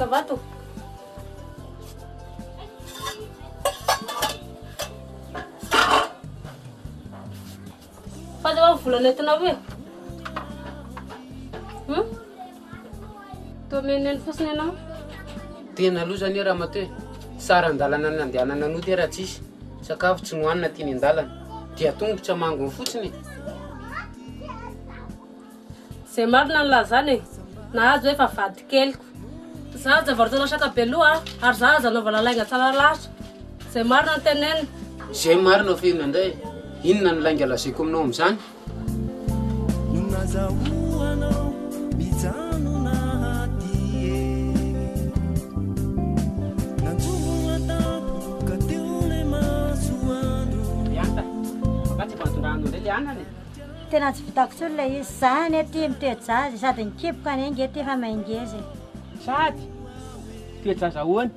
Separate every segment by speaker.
Speaker 1: vato. Fa va volana entinao hoe. Tô menino fotsiny ianao.
Speaker 2: Tena aloha zany raha matoe sara andalana nandehanana anao ty raha tsisy sakafo tsy nohanina ty ny-andalana dia tongotra mangony fotsiny.
Speaker 1: Zay marina ny lazany nahazo hoe fa vady keliko. Za aza varotana sakabeloha ary za aza anaovana lainga tsara lasitra. Zay marina ny teneny.
Speaker 2: Zay marina fe nandray. Inona ny lainga lazaiko aminao amin'izany?
Speaker 3: Tena tsy vitako tsony ilay izy zany aty mitoejazy sady nikipoka any ange ty efa maingezy.
Speaker 2: Sady toejaza ahoana?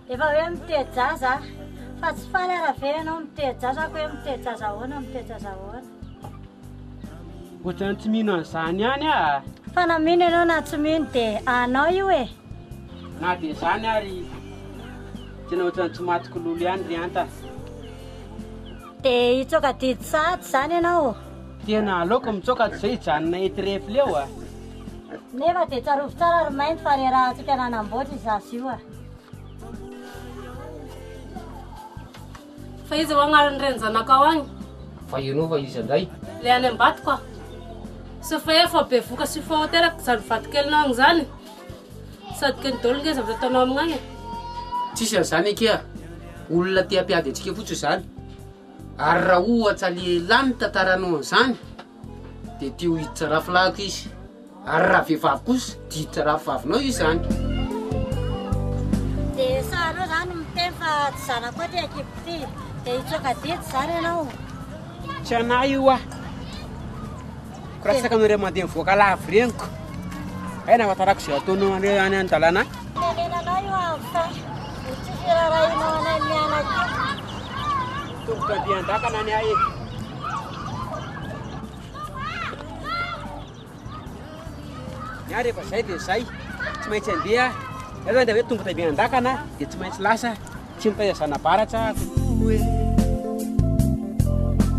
Speaker 3: Efa hoe mitoejaza fa tsy faly ara ve ianao mitoejaza ako hoe mitoejaza ahoana.
Speaker 2: Ohatrany tsy mino an'izany ihany a.
Speaker 3: Fa na mino ianao na tsy mino dia anao io e.
Speaker 2: Na dia zany ary tena ohatrany tsy maty kololo ihany ry anta.
Speaker 3: Dia hitsoka didy sady zany ianao.
Speaker 2: Tena aleoko mitsoka tsy izay hijanona ety refy leo a.
Speaker 3: Nefa dia tsarovy tsara ary mainty fa raha antsika nanamboatra izazy io a.
Speaker 1: Fa izy ho agnaran'ny renjanakao agny.
Speaker 2: Fa ianao fa izy andray?
Speaker 1: Le any am-batoko a. Sy fa efa be voka sy fa hoteraka zany vato kelinao agny zany. Sady ke ny dolo nge zavatra ataonao amin'agny.
Speaker 2: Tsisy an'izany akia. Olona te hampiady antsika fotsy izany. Ary raha ohatra le lany tantaranao an'izany dia tia ho hiditra rafilahiko izy. Ary raha vehivavy kosa dia hiditra rafivavinao izy zany.
Speaker 3: Dia sahanao zany miteny fa tsy zanako ty akipo ty. Dia hitsoka didy zany ianao.
Speaker 2: Tsy anahy io a. Ko raha saka anao mandeha mivoaka lavo reniko. Aina matarako izay ataonao any an-dalana.
Speaker 3: Nenenanao io amin'ny fa tsy firarahinao anay mianaki.
Speaker 2: Tongotra andehan-dakana any ahy. Ny rehefa zay dia zay tsy maintsy handeha. Io zany dia hoe tongotra andehan-dakana dia tsy maintsy lasa tsy mitahizana baratra.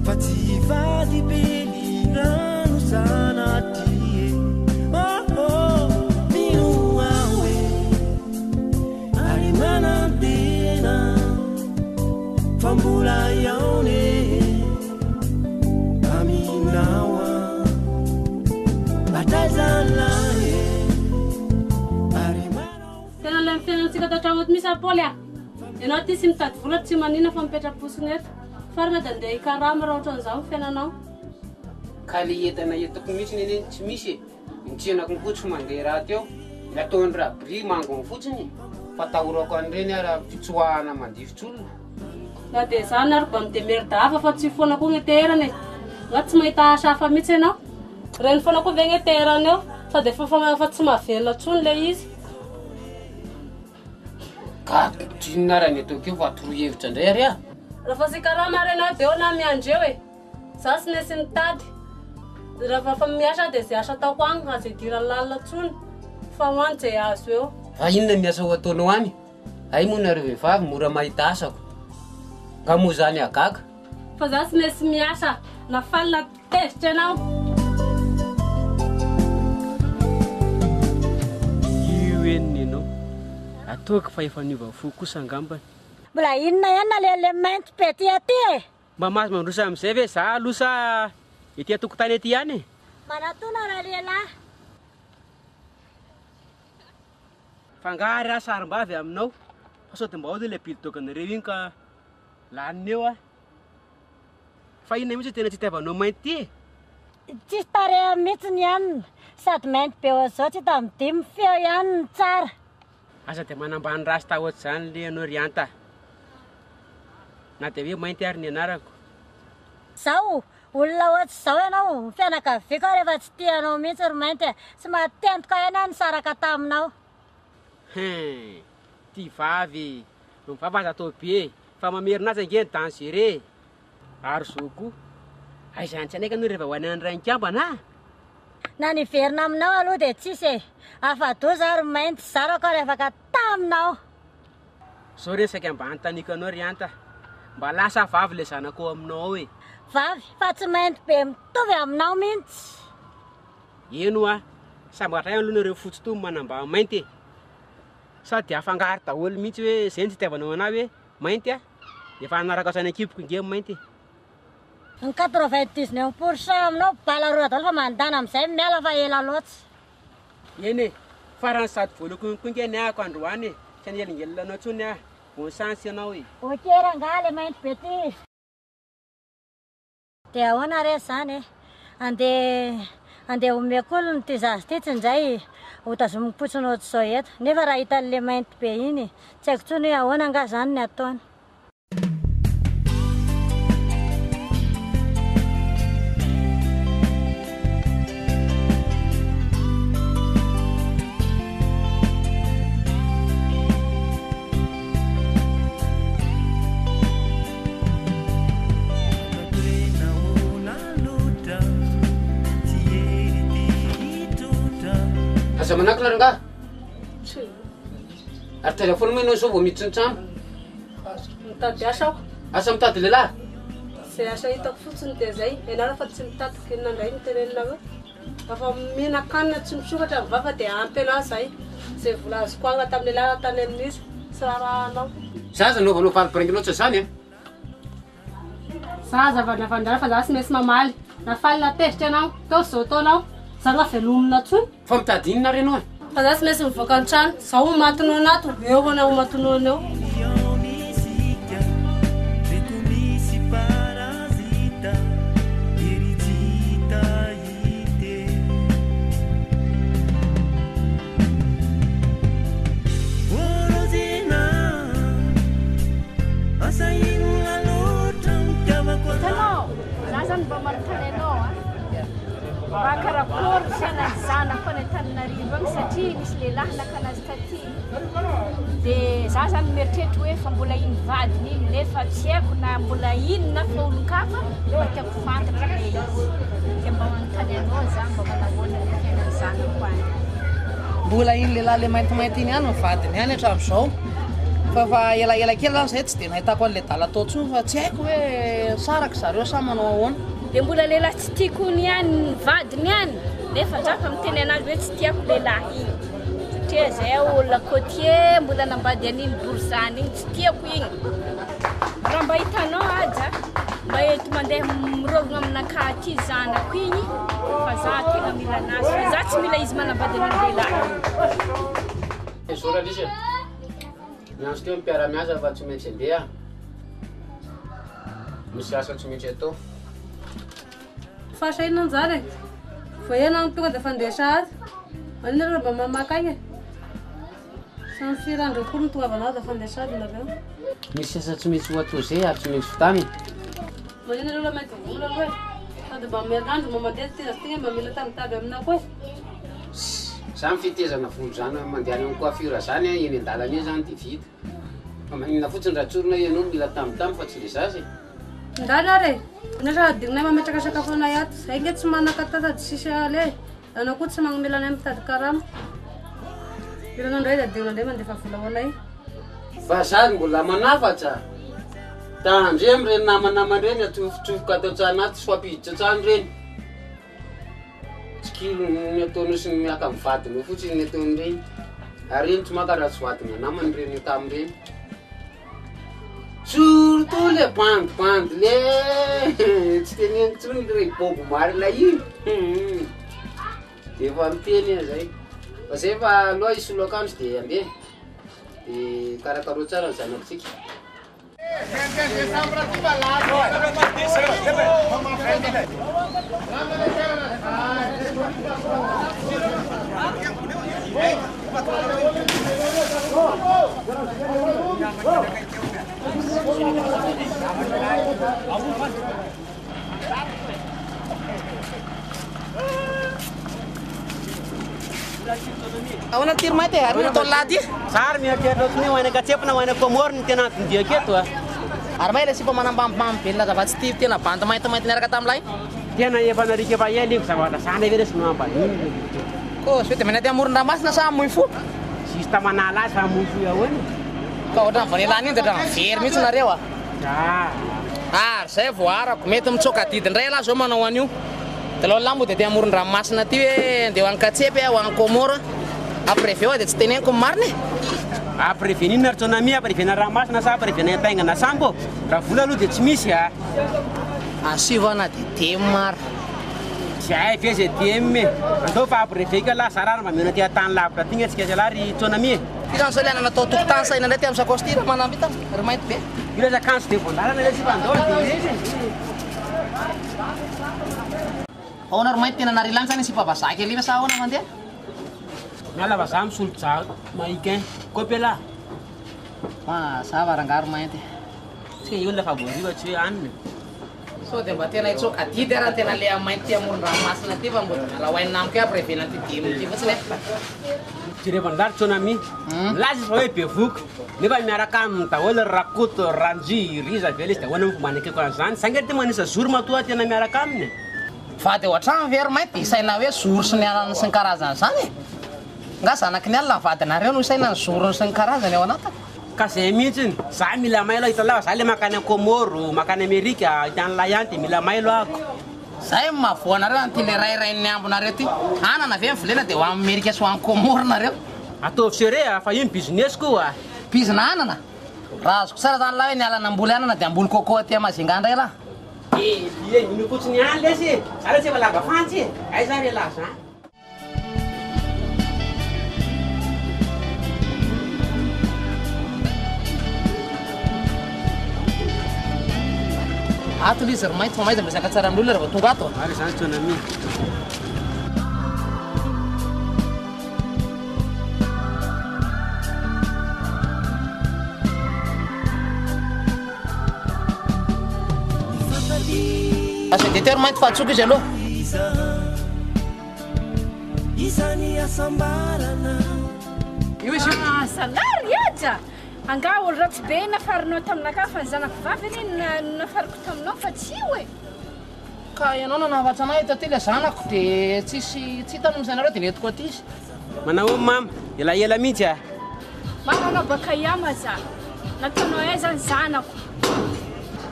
Speaker 4: Fa tsy vady be ny rano sanaty mino awe ary manantena fa mbola iaone aminawa batazalae ary
Speaker 1: Tena le mifiainantsika tatragno eto misy apoly a. Ianao ty sy mitady vola tsy manina fa mipetra-posiny eto. Farina dia andeha hikarama raha ohatran'izao ny fiainanao.
Speaker 2: Ka le entana entako mihitsy neneny tsy misy. Nitsenako fotsy mandeha raha teo. Ny ataon'ny rabri mangony fotsiny. Fa tahorako an'ireny raha fitsoahana mandifitsy olona.
Speaker 1: Na dia zany ary mba midemerda hafa fa tsy foana koa ny terany. Nga tsy mahita asa hafa mihitsy ianao. Reny foana koa ve ny terany eo fa dia fa tsy mahavelona tsony le izy.
Speaker 2: Ka tsinona raha ny ataoko eo fa torohevitra indray ary a.
Speaker 1: Raha fa sy karama renao dia eo na miandreo e. Za sy nesy nitady. Raha fa miasa dia izay asa ataoko agny fa izay dira lalina tsony. Fa hoany izay azo eo.
Speaker 2: Fa inona miasa ho ataonao any? Ay moa nareo vehivavy mora mahita asako. Ka moa zany agaga.
Speaker 1: Fa za sy nesy miasa. Na falina tezitra ianao.
Speaker 2: Io eniny ianao. Ataoko fa efa niova fo kosa angambany.
Speaker 3: Mbola inona ihany na le mainty be ty aty e.
Speaker 2: Mba mahazo mandrosa amin'izay ve za aloha sa ety atokotany ety ihany e?
Speaker 3: Manatona raha lehilahy.
Speaker 2: Fangary raha sarim-bavy aminao. Fa sao dia mba hoe le bilidôganareo iny ka laniny eo a. Fa inona mihitsy tena tsy itiavanao mainty ty e?
Speaker 3: Tsisy tareha mihitsy ny ihany. Sady mainty be oazao tsy hita midimy feo ihany ny tsara.
Speaker 2: Asa dia manambany rasta ohatr'izany le anao ry anta. Na dia hoe mainty ary ny anarako.
Speaker 3: Zao olona ohatry zao ianao mifianakaviako rehefa tsy tianao mihitsy ry mainty e. Tsy mahatentoka ihany ny saraka taminao.
Speaker 2: Ty vavy mivavy aza atao be fa mamerina azy ange ny dangere. Ary zo koa. Aizany tsy anaika anao rehefa ho any an'ny rain-kambana.
Speaker 3: Na niverina aminao aloha dia tsisy e. Afa-doza ary mainty zarako ary afaka taminao.
Speaker 2: Zao resaka mba antanikanao ry anta. Mba lasa vavy le zanako aminao e.
Speaker 3: Vavy fa tsy mainty be mitovy aminao mihitsy.
Speaker 2: Eno a, sambatray aloha nareo fotsy manamba mainty. Sady afangaro daholo mihitsy hoe zay tsy itiavanao anahy hoe mainty a. Efa anaraka atsany ekipiko inge mainty.
Speaker 3: Ny 99% aminao balaroa daholo fa mandana amin'izay miala fa ela loatsy.
Speaker 2: Eny e, farany sady voalokoniko inge ny ahako androany e. Tsy anelingelinanao tsony a. Bon chance ianao e.
Speaker 3: Ok rangaha le mainty be ty. Dia ahoana re zany e. Andeha omeko olony ty zazy ty tsinjay ho tazomiko fotsiny ohatr'izao eto. Nefa raha hitan'le mainty be iny tsy haiko tsony hoe ahoana nga zany ny ataony.
Speaker 2: Aza manakina ranga? Ary telefony moa ianao zao vao miditsy ny trano?
Speaker 1: Mitady asa aho.
Speaker 2: Asa mitady lehilahy?
Speaker 1: Zay asa hitako fotsiny dia zay. Ianareo fa tsy mitatoky inona indray nitenenina hoe. Afa mihinan-kanina tsy misokatra ny vava dia ampy anahy zay. Zay vola azoko agna tamin'ny lehilahy tany amin'izy. Tsy rahanao.
Speaker 2: Zaza naovanao valibarainginao tsy zany a?
Speaker 1: Zaza vandrara fa za tsy maintsy mamaly. Nafaly natezitra anao. Tao zao taonao. Za nga velomina tsony.
Speaker 2: Fa mitady inona renao e?
Speaker 1: Fa za tsy maintsy mivoaka ny trano. Zaho ho matinao anato. Eo ho na ho matinao anao.
Speaker 5: Makarakory fiainany zanako any Antananarivo agny satria misy lehilahy nakanazy taty. Dia za zany mieritreritra hoe fa mbola iny vadiny iny nefa tsy haiko na mbola inona fa olon-kafa mba tiako fantatra be izy. Dia mba manontany anao za mba manahoana ny fiainany zanako any.
Speaker 6: Mbola iny lehilahy le maintimainty iny ihany ny vadiny ihany hatramin'izao. Fa elaela kely zany zay tsy dia nahitako an'ilay dala tao tsony fa tsy haiko hoe saraka zareo sa manao ahoana.
Speaker 5: Dia mbola lehilahy tsy tiako ny ihany ny vadiny ihany nefa za fa miteny anazy hoe tsy tiako lehilahy iny satria zay olona côtier mbola nambady an'iny borizany iny tsy tiako iny. Raha mba hitanao aja mba eto mandeha mirovona aminakahy aty zanako igny fa za tegna mila anazy fa za tsy mila izy manambady an'iny lehilahy iny.
Speaker 2: Zora lisy miandro teo mipiara-miasa fa tsy maintsy andeha. Misy asa tsy maintsy atao.
Speaker 1: Fasa inona anjara e. Vao ianao tonga dia fandesa azy. Anina reo mba mamaka agny e. Samy firandro koa tonga avanao dia fandesa azy nareo.
Speaker 2: Misy asa tsy maintsy ho atao zay ary tsy maintsy fitany.
Speaker 1: Manina reo mainty vola aloha e. Sady mba miarandro mba mandeha tena tegna mba mila tamitavy aminao koa e.
Speaker 2: Za mifitezana volo zany mandeha any amin'ny coiffure zany eny an-dalana eny zany dia vita. Fa maninona fotsiny raha tsorina ianao mila tamintamy fa tsy le zazy.
Speaker 1: Ndana re. Nasa adignay mametraka sakafo anay ato. Zay nge tsy manakatata sisy ale. Anao koa tsy magnamela anay mitady karama. Ilanao ndray dia adignay ndray mandefa vola ho anay.
Speaker 2: Fa zany mbola manafatra. Tandre amin'ireny namanamandreny atsofotrofoka atao tsanaty sy fampiditra tsany reny. Tsy kilo ny ataonao sy ny miaka amin'ny vadinao fotsiny ny ataony reny. Ary reny tsy makaraha tsy vadina namany reny tamin'ireny. Surtout le bandy le tsy teneniko tsony le bobo marina iny. Dia efa miteny zay. Fa zay fa aloha isoloaka andro dia andeha. Dia karakaro tsara ny zanakotsika.
Speaker 6: Ahoana tiry mainty e? Ary natao lady?
Speaker 7: Sary mieritreritra ohatrany hoe hoaina katsepona hoaina komoro ny tena antondiako eto a.
Speaker 6: Ary may ilay sipa manambambambam be ny lazavantsy ty tena bandy maintimainty niaraka tamin'ilay?
Speaker 7: Tena efa narika fa ela iko zavatra sana ve resy no ambahiny.
Speaker 6: Ko sao dia manety amoron-dranomasina sa moifo?
Speaker 7: Sisy tamanala azy fa mofo ahoana.
Speaker 6: Ka ohatran'ny vanilany iny dia ohatran'ny very mihitsy nareo a.
Speaker 7: Ah,
Speaker 6: Zay voarako mety mitsoka didy indray lahy zao manao an'io. Dia aloha lambo dia amoron-dranomasina ty hoe andeha ho any Katsepy ho any Komora. Après veo dia tsy teneniko mariny.
Speaker 7: Prévenir ary tsounami, prévenir ranomasina sa prévenir taingana sambo. Raha vola aloha dia tsy misy a.
Speaker 6: Asivana dia maro.
Speaker 7: Zay ve zay DM. Andao fa prévenir la sarara mamena ty tany lavitra ty netsika zay lary tsounami.
Speaker 6: Tirany zao liana natao tokotany saina indray ty amin'ny sakosy ty raha manamby ita ry mainty be.
Speaker 7: Io lay akanjo dia voandalana lay sy vandao dia izy.
Speaker 6: Ahoana ry mainty tena narilany zany sy pavazaka eliva sa ahoana mandeha?
Speaker 7: Miala vazaha misolo za mahikin kopela.
Speaker 6: Mazava rangahy ry mainty.
Speaker 7: Tsy io la fa voariva tsy hoe anina.
Speaker 6: So dia mba tena hitsoka didy raha tena le mainty ty amoron-dranomasina ty fa mbo miala hoainina amiko hoe prévenir ty dimy ty fotsiny e.
Speaker 7: Jirevandary tsounami. Lazy fa hoe be voky. Nefa miaraka amin'ny daholo rakoto, ranji, riza ve izy dia ahoana fomba anakeko an'izany. Sangery ty manisa zoro matoa tena miaraka aminy.
Speaker 6: Fa dia ohatrany very mainty isaina hoe zoro sy ny anany sy ny karazany zany. Nga zanaky ny alina vadinareo no isaina ny zorony sy ny karazany ao anatiny.
Speaker 7: Ka zay mihitsiny, za mila mailo hitalava, za le makany Komoro, makany Amerika, hitany layanty, mila mailo ako.
Speaker 6: Zay mahavoanareo anty le rairain'ny ambonareo ty. Anana ve mivolena dia ho amin'ny Amerika sy ho amin'ny Komoro nareo.
Speaker 7: Ataovy sere fa io business koa.
Speaker 6: Bizina anana. Raha azoko tsara zany lahy hoe ny alana amboly anana dia amboly coco aty Mazinga indray lahy.
Speaker 7: Mino fotsiny any lesy. Za le tsy efa lava fantsy. Ay za le laza.
Speaker 6: Ato izy ry mainty fa mainty resaka tsara amin'olona rehefa tonga ato.
Speaker 7: Ary zany tsounami.
Speaker 6: Asa dia teo ry mainty fahatsoka izy aloha.
Speaker 4: Isany asambarana.
Speaker 6: Io izy io.
Speaker 5: Salary aja. Anga olo ratsy be nafarinao taminaka fa ny zanako vavy iny nafariko taminao fa tsy hoe.
Speaker 6: Ka ianao nanavatra anay eto aty le zanako dia tsy hitany misainareo dia netiko aty izy.
Speaker 7: Manao mama, ela mihitsy a.
Speaker 5: Mananao baka iama za. Nataonao aiza ny zanako.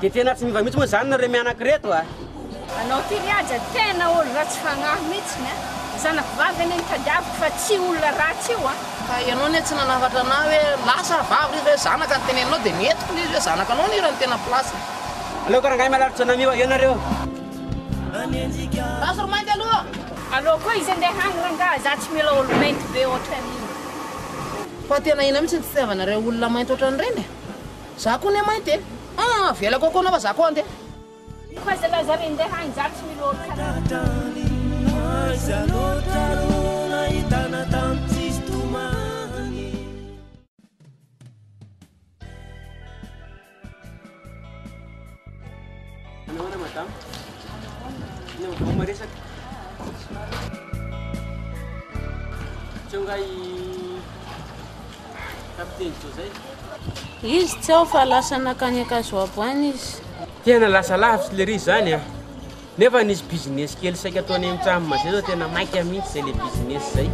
Speaker 7: Dia tena tsy miva mihitsy moa zany nareo mianaka reto a.
Speaker 5: Anao ty riaja tena olo ratsy fagnahy mihitsy ne. Zanako vavy iny tadiaviko fa tsy olona ratsy io a.
Speaker 6: Ka ianao ne tsy nanavatra anay hoe lasa vavy izy hoe zanaka ny teneninao dia netiko izy hoe zanaka anao ny rano tena plasy.
Speaker 7: Aleo karangahy mialary tsounami io nareo.
Speaker 6: Lasa ry mainty aloha.
Speaker 5: Alô koa izy andeha hany rangahy za tsy mila olo mainty be ohatra an'iny.
Speaker 6: Fa tena ina mihitsy ny fitiavanareo olona mainty ohatran'ireny e. Za koa ne mainty e. Vela kokoa anao fa za koa andeha.
Speaker 5: Koa za lazary andeha hany za tsy mila olo karaha.
Speaker 7: Ano madam? Ano maresak? Tsongai kapten to zay.
Speaker 8: Izy tsy ao fa lasa nakany akazoabo any izy.
Speaker 7: Tena lasa lavitra le ry zany a. Nefa nisy business kely saika ataony amin'ny tramma zay zao tena maika mihitsy zay le business zay.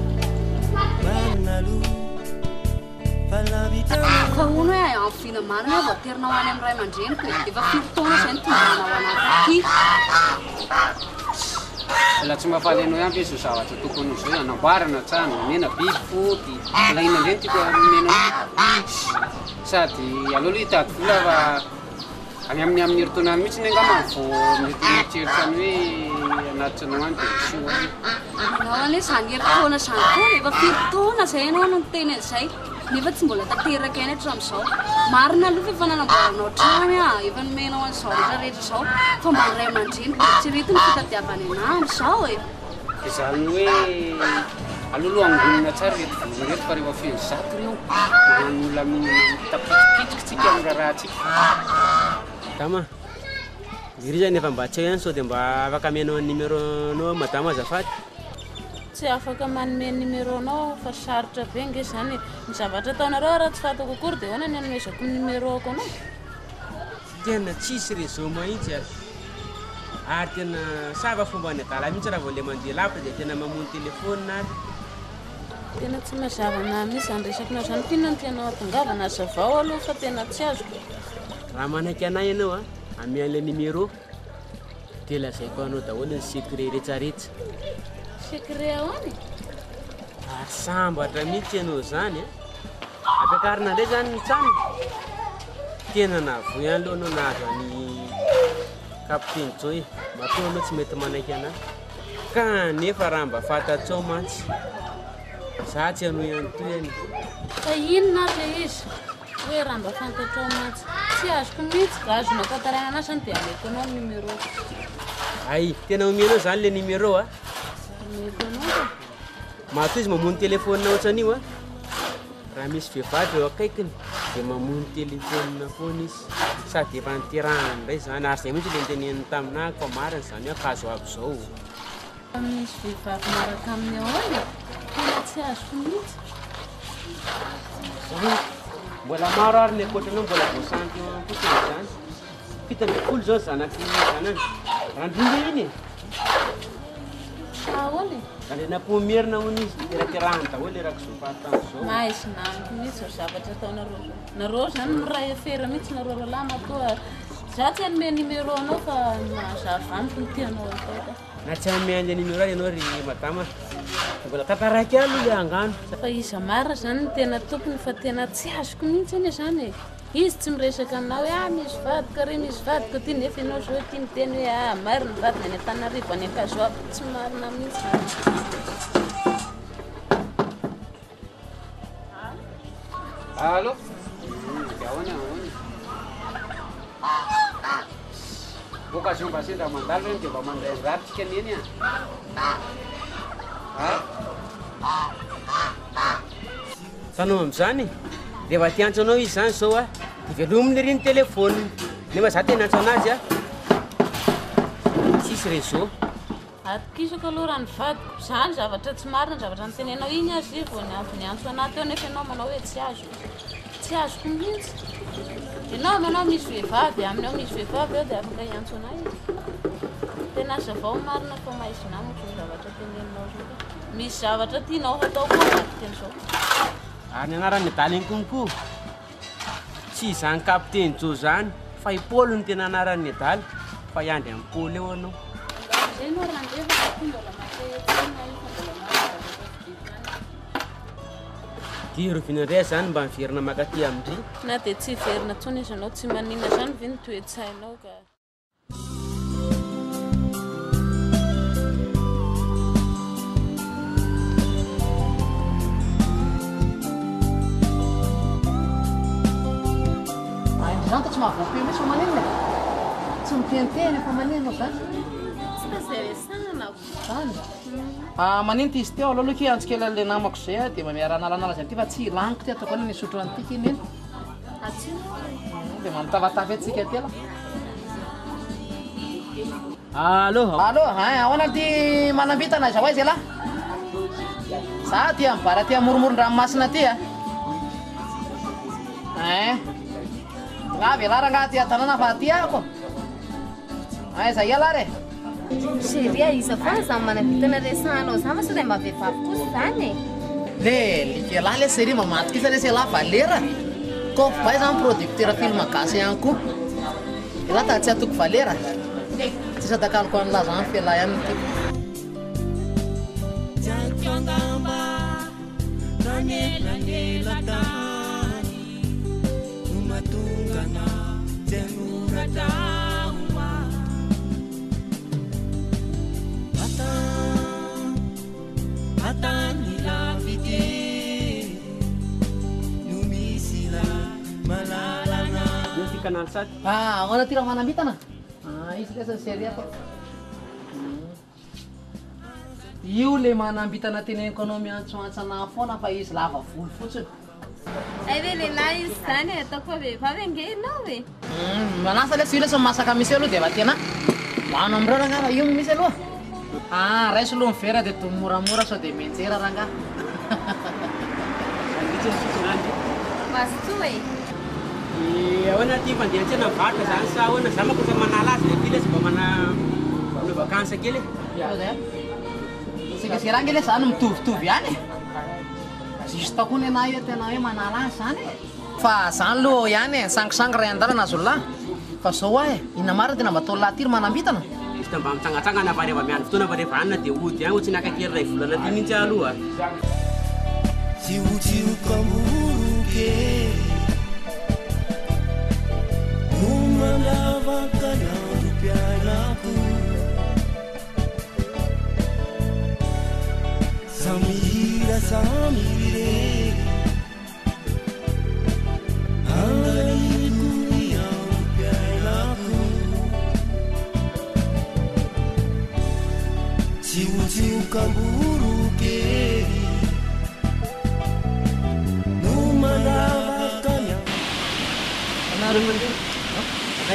Speaker 9: Fa hono hoe amin'ny finamarina voaterinao any amin'ny ray aman-dreniko efa 5 taona zay ny tonganao anaty
Speaker 2: La tsy mahafaly anao ihany izy zavatra tokony ho zay anamboarana trano, mena biby foty, lahina indreny tiako mena sady aloha hitady vola fa any amin'ny herintaona mihitsy ny angamba vao mety mieritreritany hoe anaty tranao any dia misy io any.
Speaker 9: Anao anie izany herintaona izany koa efa 5 taona zay ianao no miteny an'izay nefa tsy mbola tanteraka eny hatramin'izao. Marina aloha efa nanamboaranao trano a, efa nomenao an'izao rehetrarehetra izao fa mba ny ray aman-dreniko eritrereto ny fitadiavany anahy izao e.
Speaker 2: Dia zany hoe alohaloha angonina tsara reto volona reto fa rehefa feno zato reo manolona tapitikitrikitsika amin'ny rahantsika.
Speaker 7: Dama, iry zany efa mba tsy eo ihany sao dia mba afaka amenao ny numéronao madama azafady.
Speaker 8: Tsy afaka manome numéronao fa sarotra be nge zany ny zavatra ataonareo raha tsy fatako akory dia hoana ny anomezako numéro ako anao.
Speaker 7: Tena tsisy réseau mahitsy a. ary tena sava fomba ny adala mihitsy raha vao le mandeha lavitra dia tena mamono telefônina ary
Speaker 8: tena tsy mazavana misy zany resakinao zany mpinona ny tianao atongavana zavao aloha fa tena tsy azoko
Speaker 7: raha manaiky anay ianao a amian'ilay numéro dia lazaiko anao daholo ny secret rehetrarehetra
Speaker 8: secret ahoany
Speaker 7: ary sambatra mihitsy ianao zany a ampiakarina indray zany ny trano tena navoy ihany aloha anao nahazo any kapiteny joy matoa anao tsy mety manaiky anahy kanefa raha mba fantatrao mantsy za tsy anao ihany toy any
Speaker 8: fa inona le izy hoe raha mba fantatrao mantsy tsy azoko mihitsy ka azonao tantarana anasany dia ameko anao numéro
Speaker 7: ay tena omenao zany le numéro a
Speaker 8: ameko anao
Speaker 7: matoa izy mamono telefônina ohatran'io a raha misy vehivavy eo akaikiny dia mamono telefônina foana izy sady efa niterahana indray zany ary zay mihitsy le nteneniny taminahy fa mariny zany hoe kazo aby zao
Speaker 8: misy vehivavy maraka amin'ny ahoany tena tsy azoko mihitsy
Speaker 7: mbola maro ary ny akoatranao mbola voasanty fotsiny zany 7 zao zanaky zanany randringa iny
Speaker 8: ahoany
Speaker 7: zany napomerina hony izy teraterahany daholo le raka zofatany zao
Speaker 8: mahaisy namiko mihitsy zao zavatra ataonareo nareo zany miray afera mihitsy nareo roalahy matoa za tsy anome numéro anao fa mazava amiko ny tianao atao
Speaker 7: na tsy amian'le numéro ary ianao ry madama mbola tataraiky alo le angano
Speaker 8: fa iza marina zany ny tena tompony fa tena tsy azoko mihitsy iny zany e izy tsy miresaka aminao hoe misy vadika re misy vadika ty nefa ianao zao ty miteny hoe marina vadina any Antananarivo any Ankazoaby tsy marina mihitsy
Speaker 2: Allo? Ahoana ahoana? Occasion mba sendra mandalo reny dia mba mandray ratsika neny
Speaker 7: tanao am'izany dia efa tiantso anao izy zany zao a ivelominy ry ny telefôny nefa za tena antso anazy a tsisy réseau
Speaker 8: atokisako aloha raha ny vadiko zany zavatra tsy marina zavatra nitenenao iny azy vao ny antso anahy teo nefa ianao manao hoe tsy azoko mihitsy ianao manao misy vehivavy aminao misy vehivavy eo dia afaka iantso anahy izy tena zavao marina fa mahaisy namako ny zavatra teneninao zao misy zavatra tianao atao koa kapiteny zao
Speaker 7: ary ny anaran'ny adaly iny konko tsy izany kapiteny jo zany fa i Paul ny tena anaran'ny adaly fa iandry amin'ny Paul eo anao
Speaker 8: zay no randefa mbola mahatsena
Speaker 7: diro vinandray zany mba miverina makaty amindry
Speaker 8: na dia tsy verina tsony izy anao tsy manina zany ve ny toe-tsainao ka
Speaker 6: zany ta tsy mahavoapeo misy fa manenina tsy miteniteny fa manenina zany
Speaker 8: tsy tazay resana
Speaker 6: zany manenty izy teo aloha ke antsikely an'le namako zay a dia miara-nalanala zany ty fa tsy laniko ty ataoko any nisotro an'tika iny eny dia manotavatafa atsika tela
Speaker 7: allo
Speaker 6: ahoana ty manambitana za hoaizy alahy za ty mibara ty amoromoron-dranomasina ty nga velara nga ty tanàna fa ty ako za iala re
Speaker 10: Sheria isa fa za manavitana resanao za masa mba vehivavy kosa zany
Speaker 6: le likelahy le série mamatokisa le sela valera ko bay zany producteur film gasy ihany koa ela ta tsy atoko valera tsy sadakaloko an'la zany fela ihany ty ahoana ty raha manambitana izy lesa série ako io le manambitana teneniko anao miantsoantsana foana fa izy lava volo fotsiny
Speaker 10: ay ve lehilahy izy zany ataoko fa vehivavy ange ianao e
Speaker 6: manasa le sy io lesa masaka misy aloha dia efa tena mano am'ireo rangara io misy aloha raisy aloha mivera dia to moramora sao dia menjera ranga
Speaker 10: mazoto e
Speaker 7: ahoana ty fandehantsena vatra zany sa ahoana za makofa manala azy le ty le sy mba vakansa kely
Speaker 6: sikasiranga le zany mitovitovy ihany zista koa ny anahy tena hoe manala azy zany fa zany loha ihany sangisangy ray andalana azo lahy fa zao ahy ina marina tena mba atao lahatiry manambitana
Speaker 7: izy ta mba mitsangatsangana fa rehefa miandro fotoana fa rehefa anina dia ody any ohatsy nakakery ray volana ty mihitsy aloha
Speaker 4: tsiotsiokamoroke no malavaka nandro mpianako samihira samire anganiko ny andro mpianako tsiotsiokamoroke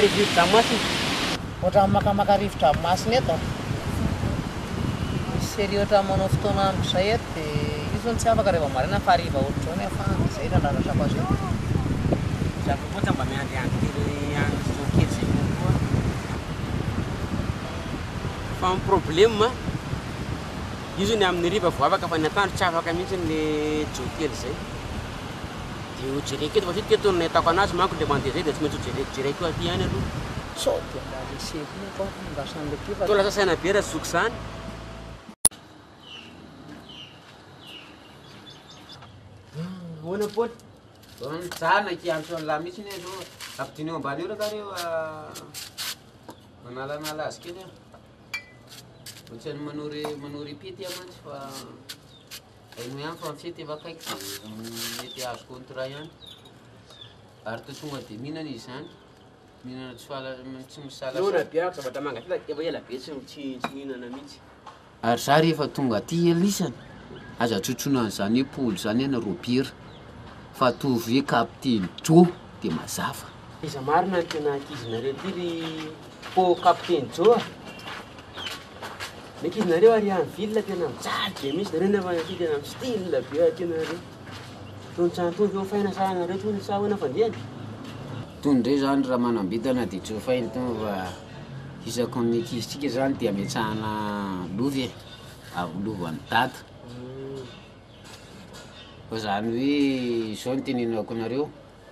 Speaker 7: rivotra masiny
Speaker 6: ohatra makamaka rivotra masiny eto sery ohatra manao fotoana andro zay eto dia io zao tsy afaka rehefa marina fa hariva ohatra zao nefa zay randraratra azy eo
Speaker 7: zako koa mba miandry andry anykely zay kokoa fa ny problème io zany amin'ny riva vo afaka fa ny atandro tsy afaka mihitsy ny jokely zay dia hojereko eto fa sy teto ny atako anazy manko le mandeha zay dia tsy maintsy hojereko aty ihany aloha
Speaker 6: sao dia mba leseko koa mbasan'le kiva
Speaker 7: to lasa saina be raha zoky zany ahoana Paoly
Speaker 2: mijana kiantso an'lahy mihitsy ne zao ampidineo ambany eo raka reo manalanala azy kely ohatrany manao répété amantsy fa hainao ihany fa mifety efa akaiky dia mety azo contrat ihany ary to tonga dia mihinana izy zany mihinana tsy misalaona
Speaker 7: biako zavatra mangafila efa ela be tsy mihinana mihitsy
Speaker 2: ary za rehefa tonga aty elisany aza atsotsoina an'izany hoe polo zany ena robira fa tovy hoe kapiteny jo dia mazafa
Speaker 7: iza marina ny tena ankizinareo ty ry po kapiteny jo ny ankizinareo ary any ville tena mijaly be misy nareo nefa ty tena mistyle be atinareo tonitsantony eo fainasarnareo tony sa hoana fandehany
Speaker 2: tondre zany raha manambitana dia tsy ho fainy tony fa isako ny ankizitsika zany dia ametsahana lovy avolovo any data fa zany hoe zao ny tenenako nareo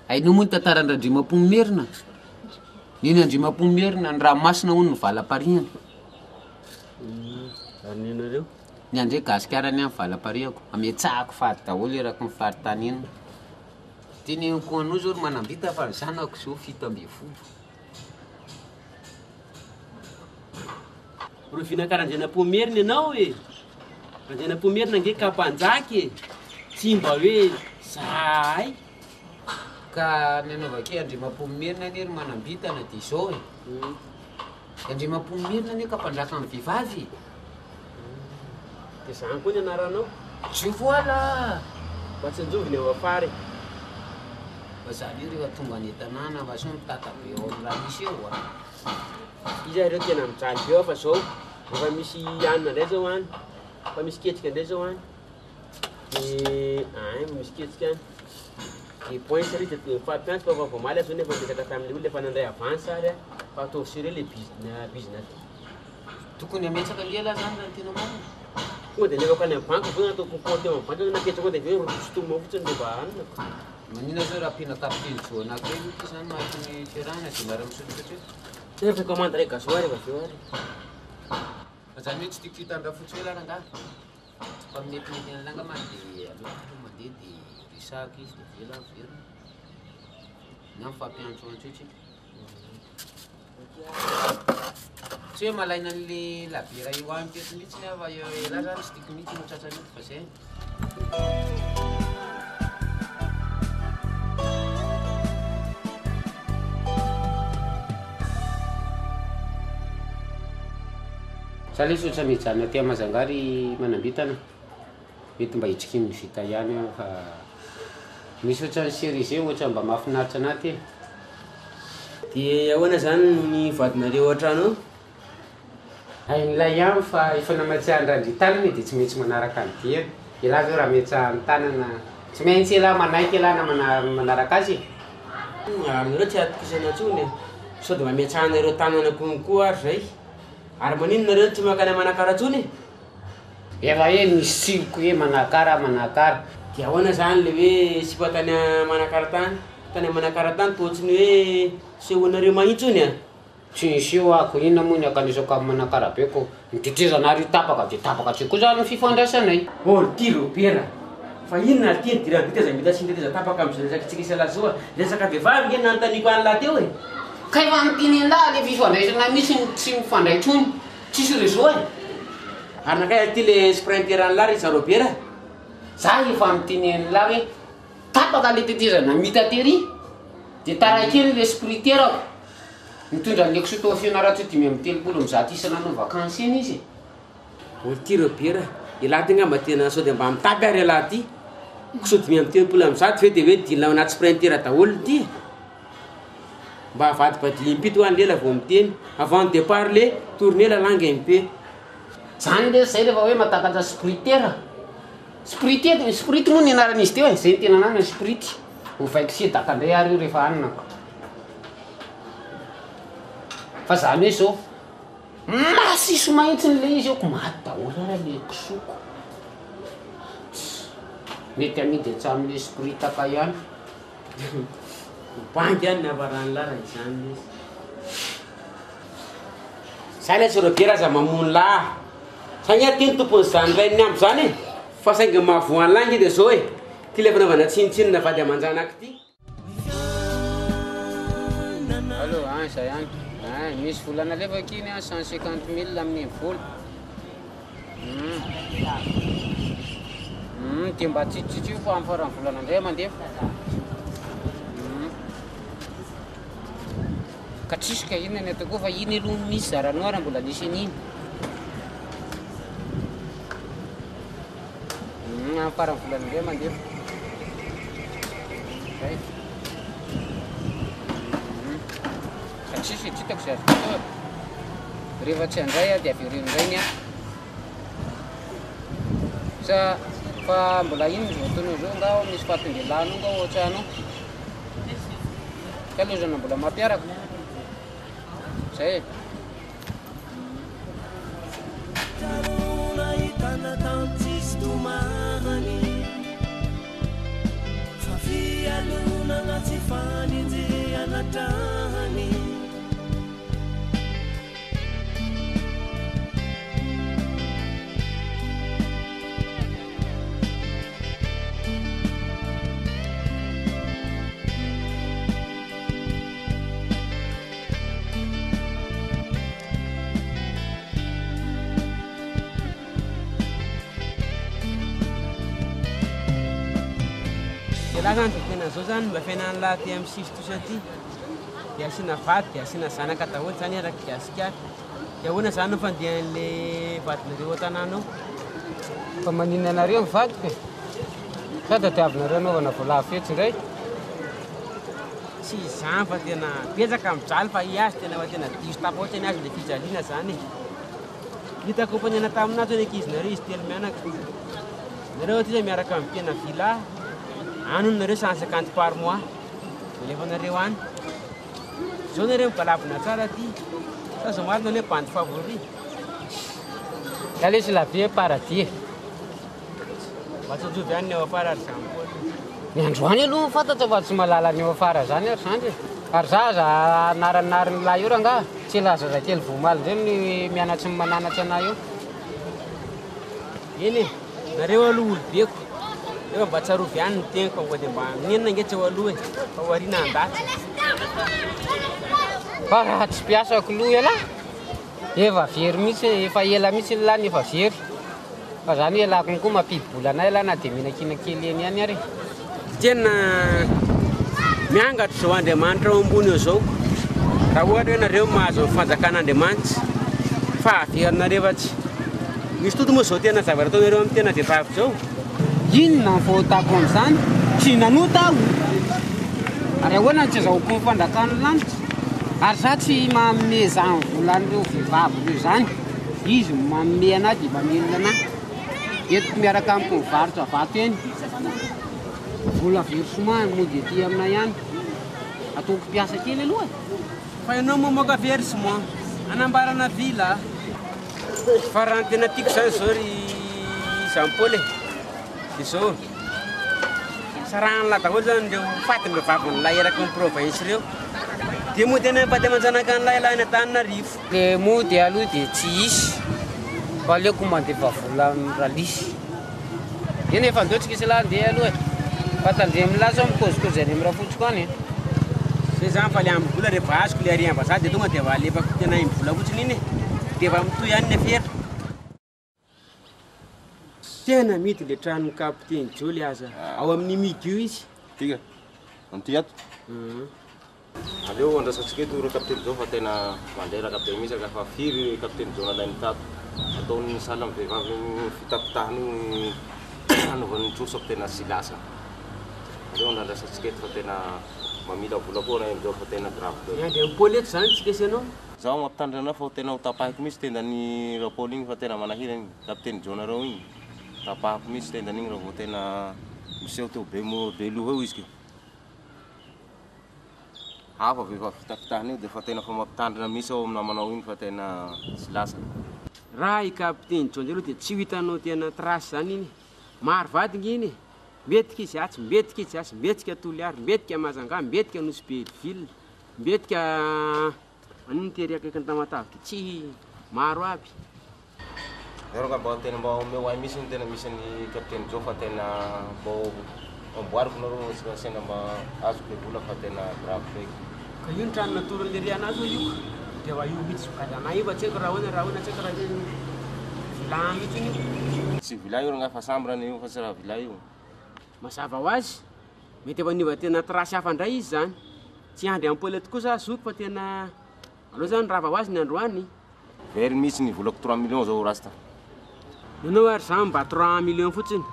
Speaker 2: ainao moa ny tantarandradrimampommerina niny andrimampommerina ny raha masina hono ny valam-pariana
Speaker 7: ary nenareo
Speaker 2: ny andre gasikarany amin'ny valam-pariako ametsahako fady daholo eraky ny faritany iny teneniko anao zao ry manambita fa ny zanako zao 7
Speaker 7: rovina karanjena-pomerina ianao e karanjena-pomerina nge kapanjaky e tsy mba hoe zahay
Speaker 2: ka ny anaovake andrimampommerina ane ry manambitana dia zao e andrimampommerina ane kapandraka amin'ny vehivavy
Speaker 7: dia zany koa ny anaranao
Speaker 2: zio voala
Speaker 7: mba tsy njoviny eo afary
Speaker 2: fa zany io rehefa tonga any tanàna fa so mitatabe ao amin'ny raha misy eo
Speaker 7: izy ireo tena mijaly be ao fa zao rehefa misy anina indray zao any fa misy ketrika indray zao any dia ay misy ketrika any dia point sary dia mifampiantsy fa vavomaly zao nefa mitaka tamin'le olo efa nandray avance ary fa ataovy sireo le business
Speaker 2: tokony ametsaka lela zany raha tena marina
Speaker 7: tonga dia nevako any amin'ny banky vo ataoko compte amin'ny banky napetraka dia ve rositoma fotsiny rehefa anina
Speaker 2: manina zao raha mpina kapiteny jo anakireny ty zany mahaky ny fiarahana dia mara misotrotry
Speaker 7: rehefa commande ray gasoary efa aveo ary
Speaker 2: fa zany hoe tsy tiako hitandra fotsy hoe lara nga fa minepinety an'langa ma dia aloha mandeha dia risahako izy dia vela verina na mifampiantsoantsotra tsy hoe malaina an'le labera io any teto mihitsy nefa ela zany tsy tiako mihitsy notsatsanety fa zay salesy oatra mijanona ty Mazangary manambitana mety mba hitriky ny vita ihany fa misy oatra ny série zay oatra mba mahafinaritra anaty
Speaker 7: dia ahoana zany ny vadinareo an-trano
Speaker 2: hain'ilay ihany fa efa nametsaha ndrandry tanana dia tsy maintsy manaraka ny diany ilahy zao raha metsaha ny tanana tsy maintsy elahy manaiky elahy na manaraka azy
Speaker 7: arynareo tsy atokisana ntsony sao dia mba metsahanareo tanana konkoa ary zay Ary maninonareo tsy makany manakara tsony?
Speaker 2: Efa hoe misy siko hoe manakara.
Speaker 7: Dia ahoana zany le hoe sipa tany manakara tany toatsiny hoe sehonareo mahitsony a?
Speaker 2: Tsy niseo ako inona moa ny akanisako amin'ny manakara be ko nititrizanareo tapaka de tapaka tsy koa zany ny fifandraisanay.
Speaker 7: Ty Robert, fa inona ty dirany bitezamita sy nteteza tapaka am'izay resakitsika isy laha zao resaka vehivavy nge nanontaniako any laha teo e.
Speaker 2: Ka efa miteny le fifandraisana misy tsy mifandray tsony tsisy réseau e.
Speaker 7: Ary nakay ty le sprinter any laha rehetra Robert.
Speaker 2: Za efa miteny la hoe tapaka le tetezana mitatery de tarakely le sprinterako mitondra ny leksoto fianaratsy 530 isana no vakansy iny izy.
Speaker 7: Ty Robert, ilaha ty ngamba tena sao de mba mitapy ary alaha ty. So 530 fe de hoe dilina ao anaty sprinter daholo ty. Mba avadibady impito any lela vao miteny avant départ le tournée la langue MP.
Speaker 2: Zany le zay rehefa hoe matakatra sprit moa ny anaran'izy teo e, zay tena anana sprit. Ovaiko sy dakandray ary io rehefa anina. Fa zany hoe zao masiso mahitsiny le izy eo maty daholo raha le kisoko. Mety amidy atsamin'le esprit taka ihany.
Speaker 7: Banky ihany ny avarany lara izany izy. Zany atsy Robert aza mamono laha. Saigny ty ny tompony zany ray ny ambo zany e. Fa saingy mahavoany langy de zao e. Ty le fanaovana tsinitsinina vady amanjanaky ty.
Speaker 2: Allo, zay ihany. Misy volana lefaka iny 150 000 amin'ny vola. Dia mba tsitsitsy io fa amin'ny farany volana indray mandefa. Ka tsisy ka inona ny ataoko fa iny aloha misy zaranoara mbola nisy an'iny. Amin'ny farany volana indray mandefa. Zay. Tsisy tsitako zay azo rehefa tsy andray dia avereno indray ny a sa fa mbola iny voatony zao ngao misy fahatongelano ngao ohatrano ka lozana mbola mampiaraka zay.
Speaker 7: Laha zany tena zao zany mba fiainany laha ty amin'ny sisy tosa ty dia asina vady dia asina zanaka daholo zany araky gasikara. Dia ahoana zany no fandehan'le vadinareo an-tanàna ao?
Speaker 2: Fa maninona anareo mivadika e? Sa tadiavinareo anaovana voalavo fetsy indray?
Speaker 7: Tsy izany fa tena betsaka mijaly fa i azy tena fa tena diso tapaohatra ny azy le fijaliana zany e. Hitako mpaniana taminazy hoe ankizinareo izy telo mianaka. Nareo ty zay miaraka amin'ny tena vila anony nareo 150 par mois. Alefa nareo any. Zao nareo mibalabona tsara ty. Sa zao marina hoe bande favori.
Speaker 2: Ka lesy la vie paradis.
Speaker 7: Vatsajovy ihany ny ao afara ary zany koa.
Speaker 2: Ny androany aloha fantatra fa tsy mahalala ny ao afara zany ary zany. Ary zaza naranariny lahy io ranga tsy laza zakely vomaly zay ny mianatsy mananatra anay io.
Speaker 7: Eny e, nareo aloha olobeko. Rehefa mba tsarovy ihany ny teniko fa dia mba nenina nge tsy ao aloha e. Fa hoariana andatsy.
Speaker 2: Fa raha tsy piasako loha ela. Efa very mitsy, efa ela mitsy ny lany efa very. Fa zany elako koa mampidi-bolana ela na dia minakina kely eny ihany ary.
Speaker 7: Tena miangatro zao Andriamanitra ao ambony eo zao. Raha ohatra hoe nareo mahazo fanjakan'Andriamanitra fa averinareo fa tsy. Misy toto moa zao tena zavatra ataonareo amin'ny tena vehivavy zao.
Speaker 2: Inona ny fahotako amin'izany? Tsy nanota aho. Ary ahoana tsy azahoako ny fanjakana lanitra. Ary za tsy manome zany volan'ireo vehivavy ireo zany. Izy manome anahy dia mba milina anahy. Entiko miaraka amin'ny mpivarotra vato eny. Vola very somany mody ety aminay ihany. Ataoko piasa kely aloha.
Speaker 7: Fa ianao moa moka very somo. Anambarana vila. Fa raha ny tena tiako zany zao ry Jean-Paul e. Dia zao sarahana daholo zany reo fatiny le vavin'lahy eraky ny province reo. Dia moa tena mba dia manjanaka an'lahy lahy ny Antananarivo.
Speaker 2: Le moa dia aloha dia tsy hisy. Fa aleoko mandefa vola miralisy. Eny efa ndotsika isy lahy andeha aloha e. Fa tandeha milaza mikôzikôzy any amiraha fotsiko any.
Speaker 7: Zay zany fa le amin'ny vola rehefa azoko le ariam-ba za dia tonga dia efa alefako tena iny vola fotsiny iny e. Dia efa mitoy ihany ny afera. Tena mity le tranon'ny kapiteny Joly aza. Ao amin'ny midi io izy.
Speaker 11: Tika, anty ato. Aleo andrasantsika eto ro kapiteny Jo fa tena mandeha kapiteny misy fa firy kapiteny Jo nalainy tato. Ataony sahala amin'ny vehivavy fitapitahany anaovan'ny troso tena sy lasa. Aleo andrasantsika eto fa tena mamila vola koa na Jo fa tena grave.
Speaker 7: Dia Paul eto zany tsika isanao.
Speaker 11: Zaho mampitandrina anao fa tena ho tapahiko misy tendan'ny Paul igny fa tena manahira igny kapiteny Jo nareo igny. Tapahako misy tendan'igny raha vao tena miseho teo be loha eo izy ke. Hafa vehivavy fitapitahany io dia fa tena fa mampitandrina misy ao amina manao igny fa tena sy lasa.
Speaker 7: Raha i kapiteny Jo aloha dia tsy ho hitanao tena trasy zany iny. Maro vadiny iny. Mbetika izy atsy, mbetika izy atsy, mbetika Toliary, mbetika Mazanga, mbetika Nosy Belleville, mbetika aniny tery akaiky ny Tamatavy. Tsy maro aby.
Speaker 11: Ero ngamba tena mba omeo ahy misy tena misy ny kapiteny Jo fa tena mba amboariko nareo sena mba azoko le vola fa tena grave feky.
Speaker 7: Ka io ny trano natorin'le riana azy io. Dia va io mihitsy sokajana io fa tsy haiko raha hoana tsy haiko raha vilà mihitsy iny.
Speaker 11: Tsy vilà io nga fa sambrana io fa tsy raha vilà io.
Speaker 7: Mazava ho azy. Mety efa niva tena trasy hafa ndray izy zany. Tsy handry amin'ny Paul tokoa za zoko fa tena aloha zany rava ho azy ny androany.
Speaker 11: Very misy ny volako 3 millions zao rasta.
Speaker 7: Nanao ary za mba 3 millions fotsiny.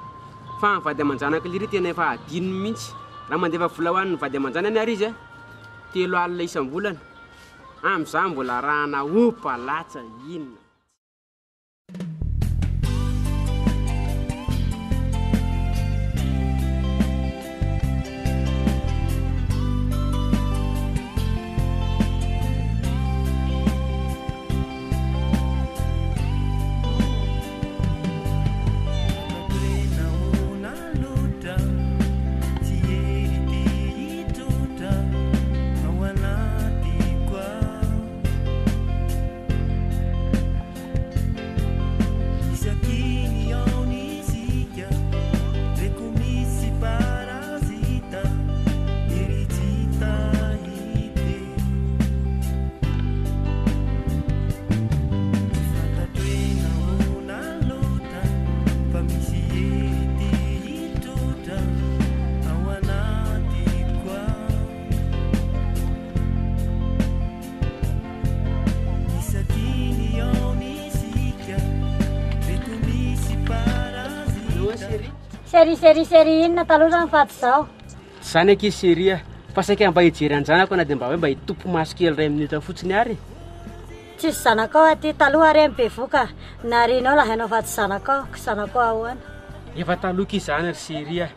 Speaker 7: Fa ny vady aman-janaka liry tena efa adininy mihitsy. Raha mandefa vola ho an'ny vady aman-janany ary izy 3 alina isam-bolana. Amin'izany mbola rahana opa latsa inona.
Speaker 3: Seri inona taloha zany faty zao.
Speaker 7: Zany aky seria fa saika mba hijery anjanako na dia mba hoe mba hitompo maso kely ray minitra fotsiny ary.
Speaker 3: Tsisy zanakao aty taloha ary mibevoka na rinao laha hainao faty zanakao ahoana.
Speaker 7: Efa taloha izany ry seria.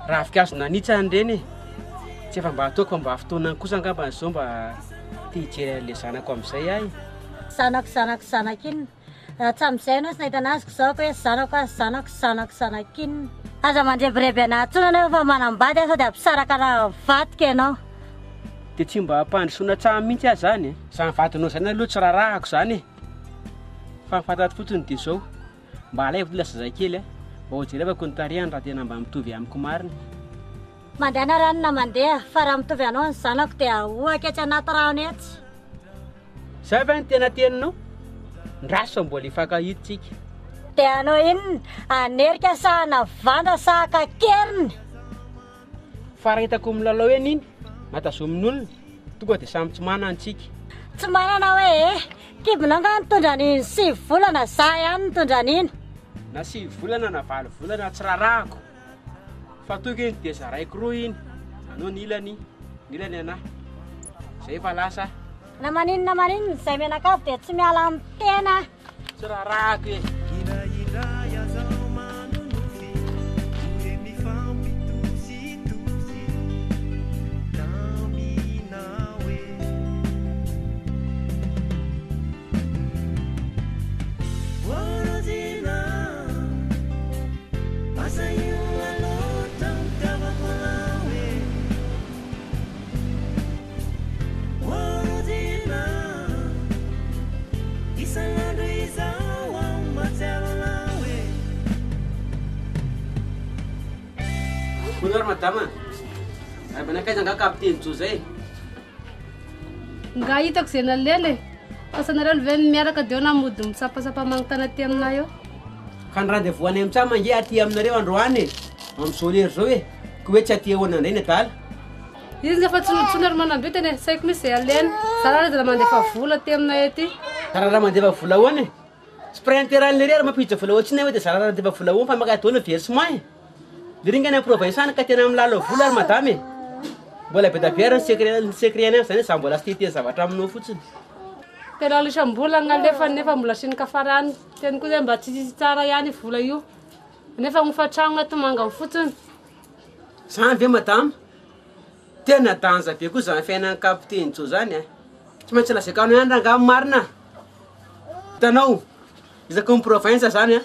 Speaker 7: Raha afikazo nanitsy any reny. Tsy efa mba ataoko fa mba fotoana kosa angamba zao mba tia hijery an'ilay zanako amin'izay ahy.
Speaker 3: Zanako inona. Tsy amin'izay anao sy nahita an'azoko zao ko hoe zanako inona. Aza mandrebireby anahy tsona anao fa manambady sao dia ampisaraka raha vatika ianao.
Speaker 7: Dia tsy mba hampandrosoana tsara mihitsy ahy zany. Zany vadinao zany aloha tsy rarahako zany. Fa ny fatato fotsiny dia zao. Mba alay vola zazakely mba ho jerevako ny tarehany raha tena mba mitovy amiko mariny.
Speaker 3: Mandeha na rano na mandeha fa raha mitovy anao ny zanako dia ohaka etsy anaty rano etsy.
Speaker 7: Zay va ny tena teninao? Ndraso mbola hifankahitsika.
Speaker 3: Dia anao inona anerika sa navanda sa kakeriny?
Speaker 7: Fa raha hitako milalao eny iny matazomin'olona tonga dia samy tsy manana antsika.
Speaker 3: Tsy manana hoe kibona nga nitondra ny 7 volana za ihany nitondra an'iny.
Speaker 7: Na 7 volana na 8 volana tsy rarahako. Fa toky iny dia zaraiko roa iny. Anao nilany anahy. Zay fa lasa.
Speaker 3: Na maninona izay menakavy dia tsy miala amin'ny tena.
Speaker 7: Tsy rarahako e.
Speaker 2: Benar madama. Ay banakay nga kapten Jo zay.
Speaker 1: Nga hitako zay nalele. Pasanareo ve miaraka deo namody misapasapa magnotany aty aminay eo.
Speaker 2: Kan rendez-vous any amitsama nge aty aminareo androany am'zao lery zao e. Ko hoe tsy aty ahoana indray ny atala.
Speaker 1: Izy nga fa tsonary manambitany e, saiko misy zay aleny. Sarara zala mandefa vola aty aminay aty.
Speaker 2: Sarara mandefa vola ahoana e? Sprinteran'le rery mampiditra vola ao tsy hoe dia sarara mandefa vola ao fa makatona versement e. Le ringa any province any ka tena milalo vola ary madame e. Mbola be dabiara ny secret any zany za mbola sy tety zavatra aminao fotsiny.
Speaker 1: Tena lisam-bola gnalefa nefa mbola sinika farany. Teny koa zay mba tsy tsara ihany vola io. Nefa gnofatragno ato manga fotsiny.
Speaker 2: Zany ve madame? Tena danja be koa zany fiainan'ny kapten Jo zany e. Tsy maintsy lazakano ihany rangamo marina. Hitanao, izaka ny province zany e.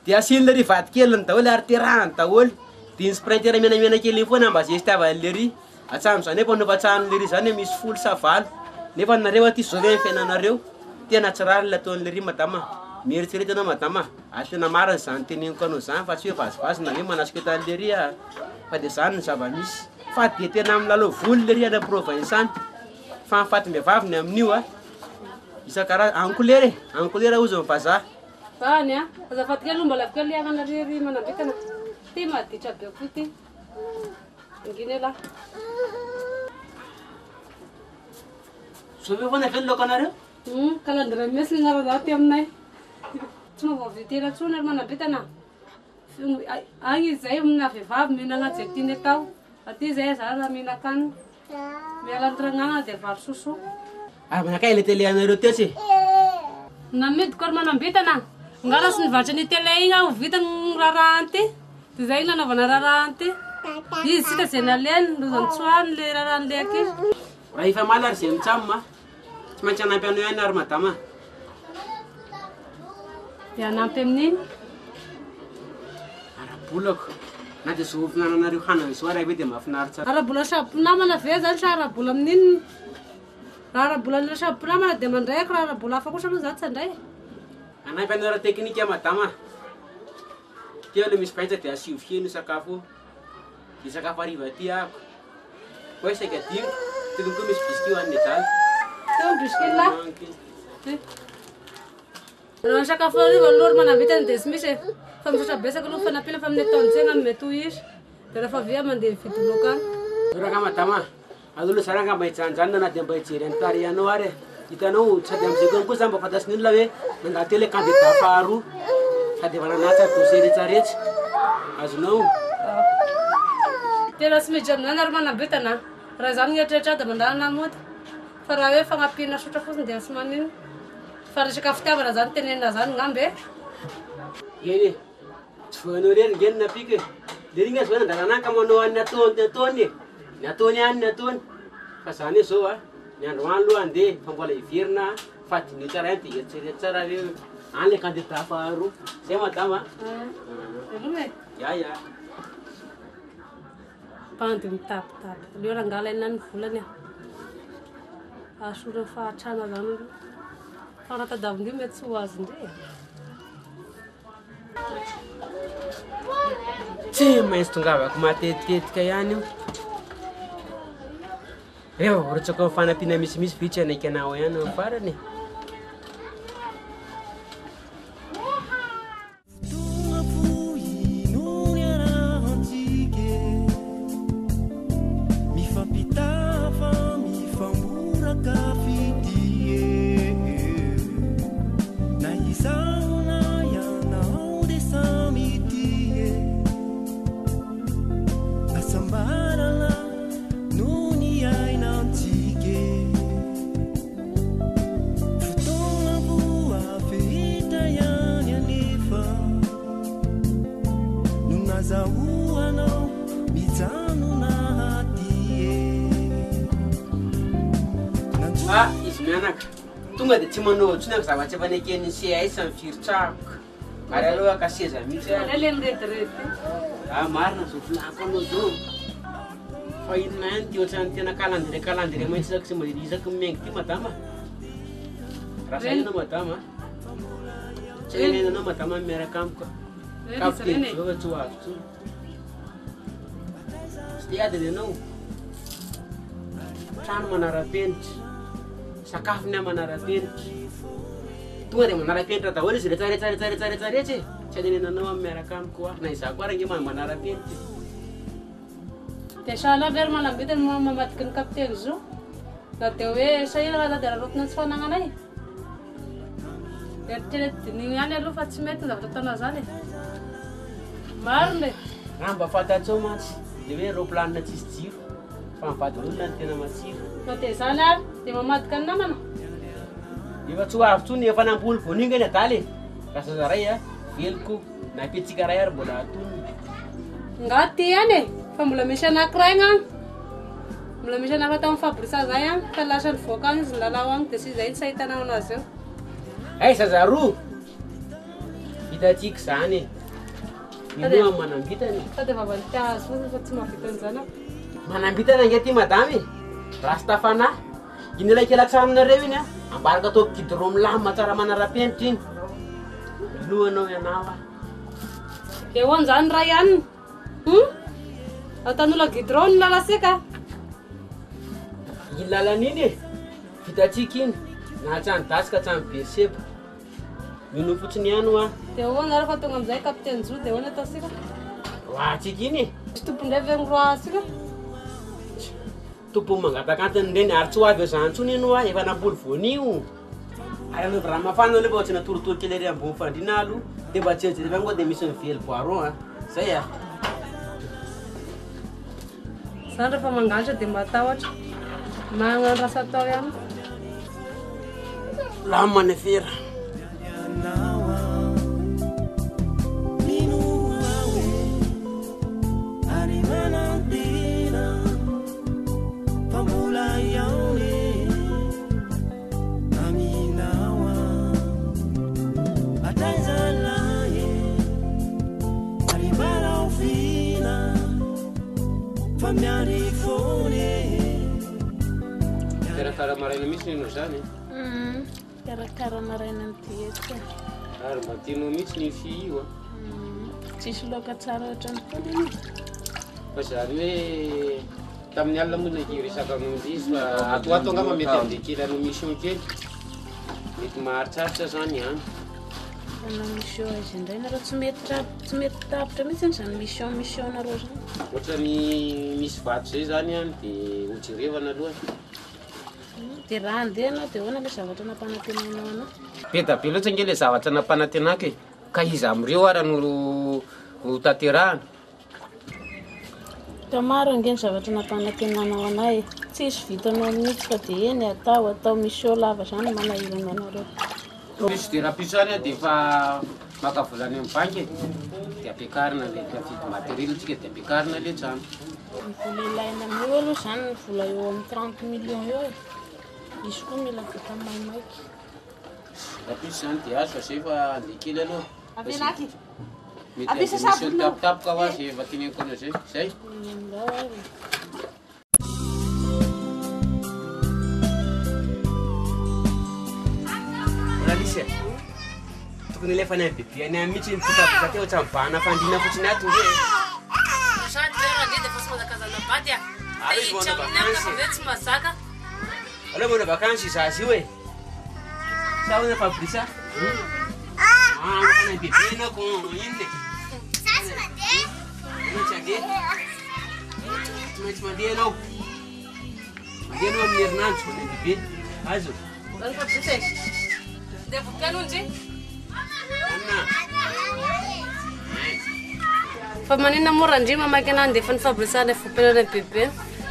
Speaker 2: Dia asian'le ry vady keliny daholo ary terahany daholo. Dia ny sprinter menamena kely foana mba zay itiavan'le ry. Atsam'izany nefa nofatsahan'le ry zany misy folo sa valo. Nefa nareo aty zao ve ny fiainanareo. Tena tsy rary le ataon'le ry madama. Mieritreretanao madama. Tena marina zany teneniko anao zany fa tsy hoe vazivazy na hoe manasika etan'le ry a. Fa dia zany ny zava-misy. Fa dia tena milalo voly le ry any province any. Fa fatim-behivavy ny amin'io a. Isan-karaza ankolera e. Ankolera ozy vazaha.
Speaker 1: Zany a, azafady kely mbola avy kely liagnana ry manambitana. Ty maditra be koa ty. Inginy la.
Speaker 2: So ve foana ve ny laoko anareo?
Speaker 1: Kalandra mesy ny ngara ty aminay. Tsy mavavitera tsony ary manambitana. Agny zay amina vehivavy mihinana zay tiany atao. Aty zay zara mihinan-kanina. Mialan-tragnana dia vary soso.
Speaker 2: Ary manakay le télé anareo tetsy.
Speaker 1: Namidiko ary manambitana. Ngara sy nivaritra ny télé igny aho vitany rarahany ty. Dia zay nanaovana rarahany ty. Izy sika zay naleny lozany tsoany le rarahany le akizy.
Speaker 2: Raha ifa maly ary zay mitsamo tsy maintsy anampy anao ihany ary madama.
Speaker 1: Dia anampy amin'iny.
Speaker 2: Arabolako. Na dia zao finananareo hanana zao raha hoe dia mahafinaritra.
Speaker 1: Arabola sampinamana ve zany sa arabola amin'iny? Raha arabola sampinamana dia mandraiky raha arabola hafa kosa aloha zany tsy handray.
Speaker 2: Anampy anao ara-teknika madama. Teo le misy paintsa dia asio fiheno sakafo. Dia sakafo ariva aty ako. Koa saika dimo. Tokony koa misy biscuit hoan'ny dala.
Speaker 1: Teo biscuit la. Raha sakafo ariva aloha manambitany dia tsy misy. Fa misotra besaka aloha fanapila fa amin'ny taona zegny amin'ny mety izy. Dia rehefa avy mandeha mividy loka any.
Speaker 2: Raka madama. Alolo zara nga mba hijanjana na dia mba hijery any tarehanao ary. Hitanao sady amin'izay koa zany mba fantasiny olona hoe nandaty le candidat faharoa. Sady efa nanatitra dossier rehetrarehetra. Azonao.
Speaker 1: Tena tsy mijy aminany ary manambitana. Raha zany gn'eritreretra dia mandana mody. Fa raha hoe fagnampina sotra fotsiny dia tsy manino. Fa resaka fitiavana zany tenenina zany ngambe.
Speaker 2: Geny, tsy voanao rery ngeny napika e. Le ringa zao nandalanaka manao any ataony e. Ny ataony any ny ataony. Fa zany hoe zao a, ny androany aloha andeha fa mbola hiverina fadiny tsara any dia eritreretra tsara hoe any le candidat faharoa. Zay madama.
Speaker 1: Aloha e.
Speaker 2: Ya.
Speaker 1: Bandy mitapitapy. Leo rangala ina ny volany a. Asorany fahatrana zany aloha. Fa ratadavin-dio mety tsy ho azy indray.
Speaker 2: Tsy maintsy tongavako matetika ihany io. Eo, rotsaka amin'ny fanampiana misimisy vitsy anaiky anao ihany amin'ny farany. Izy mianaka tonga dia tsy manao ohatriny ako zavatsy efa nekeny CIS amin'ny firotrahako. Ary aloha akaseza mihitsy.
Speaker 1: Lele mirediredy.
Speaker 2: Marina zao volako anao zao. Fa inona ihany ty ohatrany tena kalandire maintsy isaky sy isaky miaingy ty madama. Raha sainanao madama. Tsy nenanao madama miaraka amiko. Kapiteny zao tsy ho azo tsony.
Speaker 7: Stiadiny ianao. Trano manara-penitra. Sakafony manara-penitra. Tonga dia manara-penitra daholo izy rehetra tsy adenenanao amin'ny miaraka amiko koa. Na izaho koa range manara-penitra.
Speaker 1: Dia sahala very manambita ny mamadiky ny kapiteny Zo. Na dia hoe sahira raha dia rarotina tsy fanagnanay. Eritreretin'igny ihany aloha fa tsy mety ny zavatra ataonao zany. Marina.
Speaker 7: Raha mba fantatrao mantsy dia hoe roplanina tsisy jiro fa mivady olona ny tena matsiro.
Speaker 1: Na dia zany ary dia mamadika ny namana.
Speaker 7: Efa tsy ho avy tsony efa nampoly voninga ny adaly e. Raha zazaray veliko na petsika ray ary mbola atonony.
Speaker 1: Nga ty ihany e fa mbola misy anankiray agny. Mbola misy anankiray tamin'ny fabrisa zay agny ka lasa nivoaka agny izy ny lalao agny dia sy izay ny sahitanao anazy eo.
Speaker 7: Ay zaza roa hitantsika zany e. Ino manambitany?
Speaker 1: Fa dia vavany tiahazo fotsiny fa tsy mahavita an'izany aho.
Speaker 7: Manambitana ange ty madamy e. Rastafana. Iny laikelaksaninareo iny ambaraka atao kidro milama tsara manara-penitra iny. Lohanao ianao.
Speaker 1: Dia hoany zany ray ihany. Ataon'olona gidro ny lalasika.
Speaker 7: Iny lalan'iny e. Vitantsika iny. Na tsany dasika tsany berseba. Mino fotsiny ihany ho a.
Speaker 1: Dia hoany ary fa tonga amin'izay kapiteny Zo dia hoany ataosika.
Speaker 7: Roatsika iny e.
Speaker 1: Sy tompondray veroroasika.
Speaker 7: Tompony mangatakantiny reny ary tsy ho avy eo zany tsony ino a efa nampoly voanio. Ary anao raha mafana aloha tsy natorotoro kely ary ambony fandriana aloha dia mba tsy jery avy dia misy mively boiron a. Zay a.
Speaker 1: Zany rehefa manganitra dia matahotra. Magnano rasa atao ihany.
Speaker 7: Lama ny fera. Karakara maraina mihitsy nino zany.
Speaker 8: Karakara maraina nyty
Speaker 7: ary mba tianao mihitsy ny fi io a.
Speaker 8: Tsisy loaka tsara ohatrany foana iny.
Speaker 2: Fa zany hoe tamin'ny alina moa ny resaka amin'izay izy fa atoato angamba mety amin'ilay kely anao mission kely mety maharitsarotra zany ihany.
Speaker 8: Anao mission izy indray nareo tsy mety tapitra mihitsy zany mission nareo zany.
Speaker 2: Ohatra ny misy vato zay zany ihany dia hojerevana aloha.
Speaker 8: Dia raha andeha anao dia hoana ilay zavatra nampanantenanao anao.
Speaker 2: Be da be loatra ange ilay zavatra nampanantenako e. Ka iza amin'ireo ary no tanterahana.
Speaker 8: Ka maro ange ny zavatra nampanantenanao anay. Tsisy vitanao mihitsy fa dia eny atao mission lava zany manahirana anareo.
Speaker 2: Misy dia raha piso zany dia efa maka volany amin'ny banky dia ampiakarina ilay trafiky matériel tsika dia ampiakarina ilay trano.
Speaker 8: Ny vola ilaina amin'io aloha zany ny vola eo amin'ny 30 millions eo e. Izy koa mila vita maimaiky.
Speaker 2: Raha piso zany dia azo fa zay fa andeha kely aloha.
Speaker 1: Avenaky.
Speaker 2: Mety mission tapotapoka ho azy efa teneniko anao zay. Zay.
Speaker 7: Alicia. Tokony alefa ny bebe any mihitsy ny fitafika teo ohatrany mibahana fandriana fotsiny ato hoe.
Speaker 1: Sady zay andeha dia fa tsy mazakazana baty a.
Speaker 7: Ary izy mana vakansy.
Speaker 1: Tsy mazaka.
Speaker 7: Aloha mana vakansy izazy io e. Sa hoana Fabrisa? Mana bebe anao inona e?
Speaker 12: Sasy mandeha.
Speaker 7: Maintsy andeha. Maintsy mandeha anao. Mandeha anao amin'ny herinandro mana bebe. Azo.
Speaker 1: Zany Fabrisa e. Dia vopiano nje. Fa maninona mora ndry mamaky anany dia efa ny Fabrisa ny vopiano ny bebe.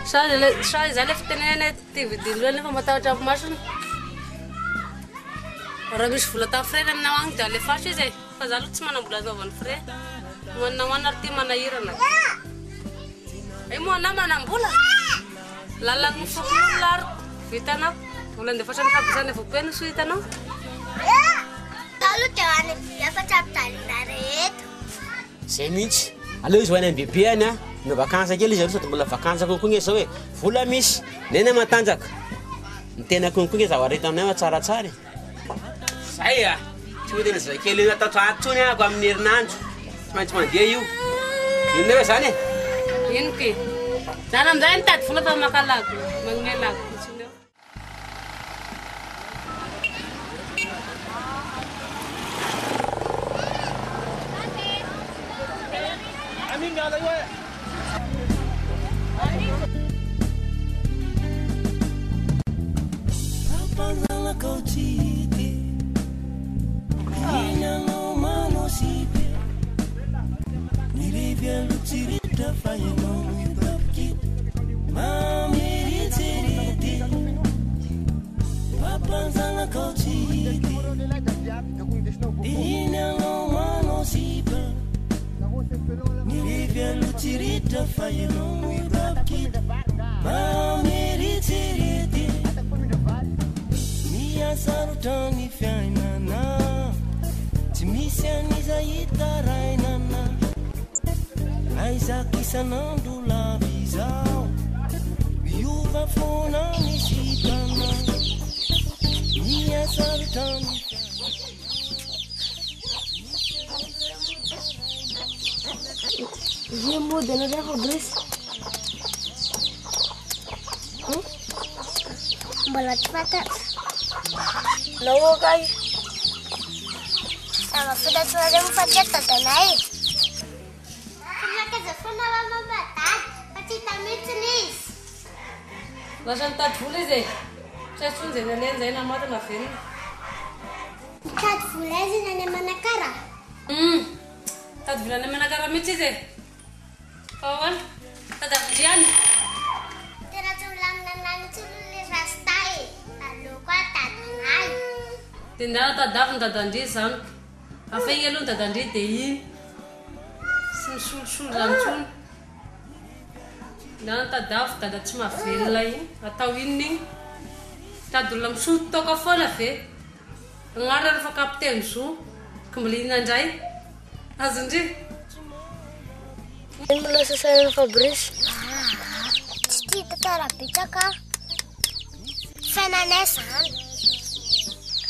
Speaker 1: Sa izay ilay fitenenana ty vidiny nefa matahotra amin'ny masony. Raha misy vola tamin'ny frère aminao agny dia alefaso izy e. Fa za aloha tsy manambola zaovan'ny frère. Hoanina ary ty manahirana. Moa anao manambola. Lalagny fokon'olona ary vitanao. Vola andefasa ny Fabrisa ny vopiano so hitanao.
Speaker 12: Talo dia hoany efa tsy ampitaliana rehetra.
Speaker 7: Zay mihitsy. Aleo izy hoany amin'ny bebe any a. No vakansa kely izy sady mbola vakansa kokoa nge zao hoe vola misy nena matanjaka. Ny tena kokoa nge zavareta aminay tsaratsara. Zay a. Tsy hoe tena zay kely atao tsony ako amin'ny herinandro. Tsy maintsy mandeha io. Inona zany e?
Speaker 1: Ino ke? Zany amizay nitady vola fa maka lago magnome lago fotsiny eo.
Speaker 12: Dia muda na dia Fabrice. Balat patat. Lawa kay. Sama pada suara memfajar tatanai. Kena kezafuna mama batat. Pati tamit nis.
Speaker 1: Lasan tat fule ze. Saya sun ze nen ze na mata na fen.
Speaker 12: Tat fule ze na manakara.
Speaker 1: Tat fule na manakara michi ze. Kawan, tada dian.
Speaker 12: Tera tulang nan tulis rastai. Lalu kata tunai.
Speaker 1: Tindara tada tadandi san. Afe yelun tadandi tei. Sim sul lanchun. Dan tada cuma filai atau ini. Tadulam su to ka fola fe. Ngaran fa kapten su. Kembali nanjai. Azundi.
Speaker 12: Belum selesai Fabrice. Cici terapi cakap. Fenanesan.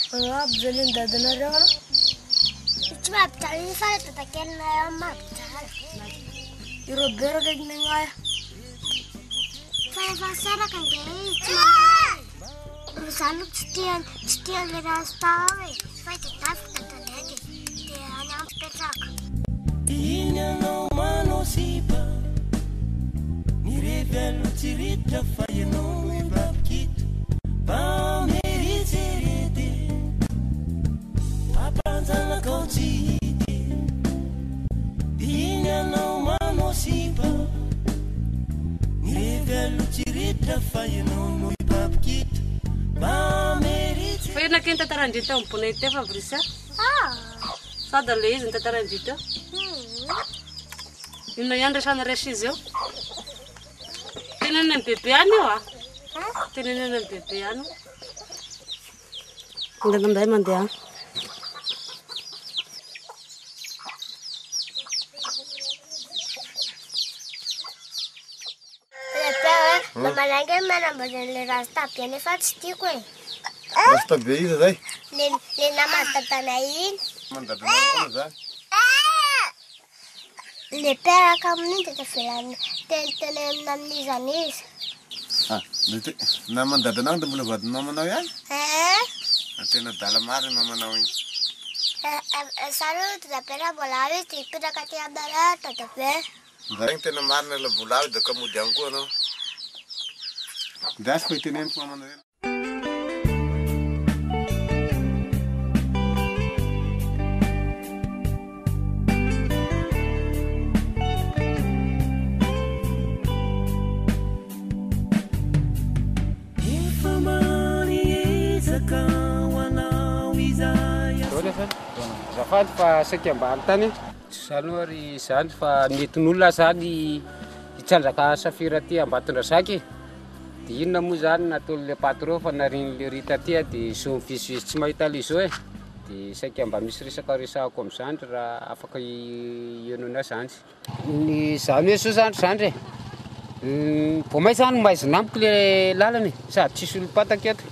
Speaker 10: Apa jalan dadan ada mana?
Speaker 12: Cuma cari saya tetakan nama car.
Speaker 10: Iro beragam nengai.
Speaker 12: Saya pasar kan gay. Urusan citian leras tahu. Saya tetap tertanya. Dia hanya petak.
Speaker 4: Sipa ni revelo tirita fayeno mi babkit ba meritirete apanzana kochite dinya no mano sipa ni revelo tirita fayeno mi babkit ba meritirete
Speaker 1: Foi na quinta tarandita ponete Fabrice. Sada lez na tarandita. Ino yandra sana reshizo. Tinene mpepeani wa. Tinene mpepeani. Ndam dai mandia.
Speaker 12: Mama lagi mana badan le rasta piane fat stick we.
Speaker 11: Rasta beiza dai.
Speaker 12: Le nama tatanain.
Speaker 11: Manda dona za.
Speaker 12: Le pera kam ni te filan tene nam ni zanis.
Speaker 11: Dite nama dadana de bulu bad mama na ya. Atena dala mar mama na wi.
Speaker 12: Saru te pera bolave te pera kati abdara tatape.
Speaker 11: Daring tena mar na le bulave de kamu jango no. Das foi tenen mama na.
Speaker 2: Zafady fa saika ambany tany zany ary zany fa metin'olona zany hitsandraka safira ty Ambatondrazaka dia inona moa zany nataon'le patron fa narin'le rita ty dia so mivizivizy tsy mahita le zao dia saika mba misy resahako amin'izany raha afaka ienona zany ny zany hoe so zany vao may zany maizy namiko le lalana sady tsisy olom-pataka eto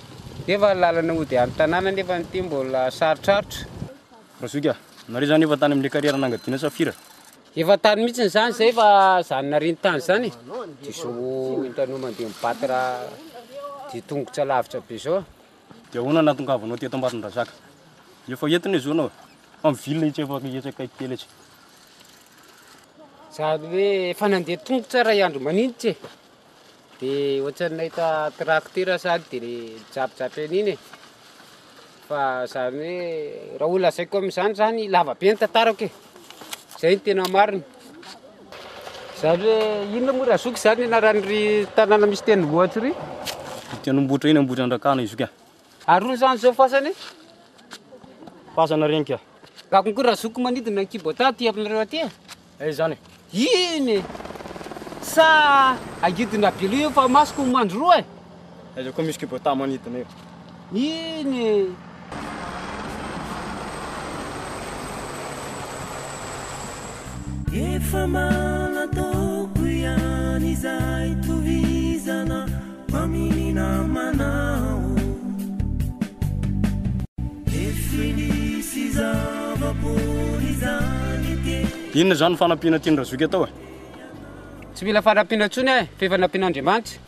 Speaker 2: nefa lalana ody amin'ny tanàna nefa ny ty mbola sarotrarotra.
Speaker 11: Rasuka, nari zani efa tany amin'ny carrière nangadiana safira.
Speaker 2: efa tany mihitsiny zany zay fa zanona riny tany zany de so hitanao mandeha mibaty raha de tongotra lavitra be zao
Speaker 11: dia ahoana nahatongavanao teto Ambatondrazaka efa entiny izy anao amin'ny vilona itsy efa etsaka kely itsy
Speaker 2: sady hoe efa nandeha tongotra ray andro maninitra de ohatrany nahita tracteur sady de japijapy an'iny fa zany hoe raha olona zaiko amin'izany zany lava be ny tantarako zay ny tena marina zany hoe inona moa raha zoky zany anaran'ry tanàna misy tendrombohitra ry
Speaker 11: tendrombohitra iny Ambohidrandrakana izy ka
Speaker 2: ary zany zao fasany
Speaker 11: fasana reny ka
Speaker 2: ka konkoa raha zoky manidina ny kibota ty aminareo aty
Speaker 11: ay zany
Speaker 2: iny sa agidina be loha io fa masoko mandro roa
Speaker 11: aiza koa misy kibota manidina io
Speaker 2: iny
Speaker 4: efa manataoko ihany izay tovizana maminina manao efinisy zavabory zany te
Speaker 11: inona zany fanampiana tiany Razoky atao
Speaker 2: tsy mila fanampiana ntsony fa efa nampian'Andriamanitra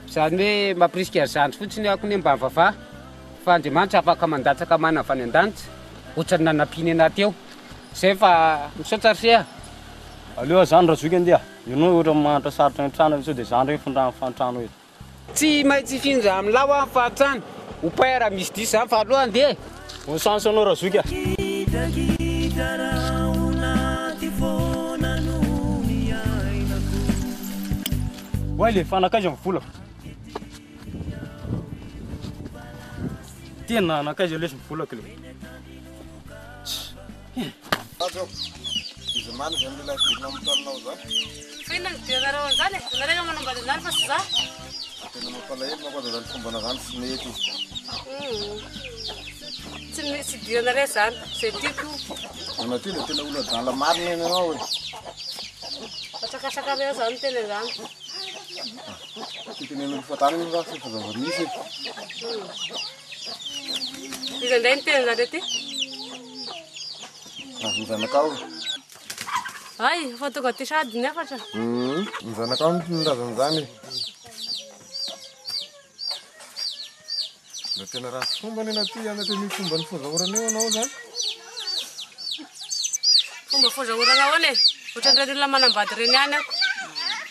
Speaker 2: zany hoe mampirisika zandry fotsiny ako ny mba vavaha fa Andriamanitra afaka mandatsaka mana avany an-danitra ohatrany nanampiany ana teo zay fa misaotra ryseha
Speaker 11: aleo zany Razoky andeha ianao ohatra mahantra sarotra ny trano sao dia zany rehefa fondrany fantrano hoe
Speaker 2: tsy maintsy findra amin'ny lao a fahatrano hopay raha misy diso zany fa aloha andeha
Speaker 11: bonchance anao Razoky oay le fanakaiza amin'ny volako tena nakaiza lesy mivolako le
Speaker 13: izy mamy zany lehilahy vidina amitalinao zany
Speaker 1: fina nidianareo an'izany nareo manambady an'izany fa sy za
Speaker 13: tena mampalahelo manko aza zany fombana zany sy mety izy
Speaker 1: tsy dianareo zany zay tiako
Speaker 13: ana ty le tena olona dala marina eny anao hoe
Speaker 1: atsakasakareo zany tena zany
Speaker 13: titenen'olo fatany iny za fa zava-misy
Speaker 1: izy andray ny tena zany aty
Speaker 13: ny zanakao
Speaker 1: ay fa tonga ty sady ny afatra
Speaker 13: ny zanakao nilazany zany da tena raha sy fomba nena ty anaty ny fomba ny fozaoraneo anao zany
Speaker 1: fomba fozaorana ao ane ohatran'ireny olona manambady reny any ako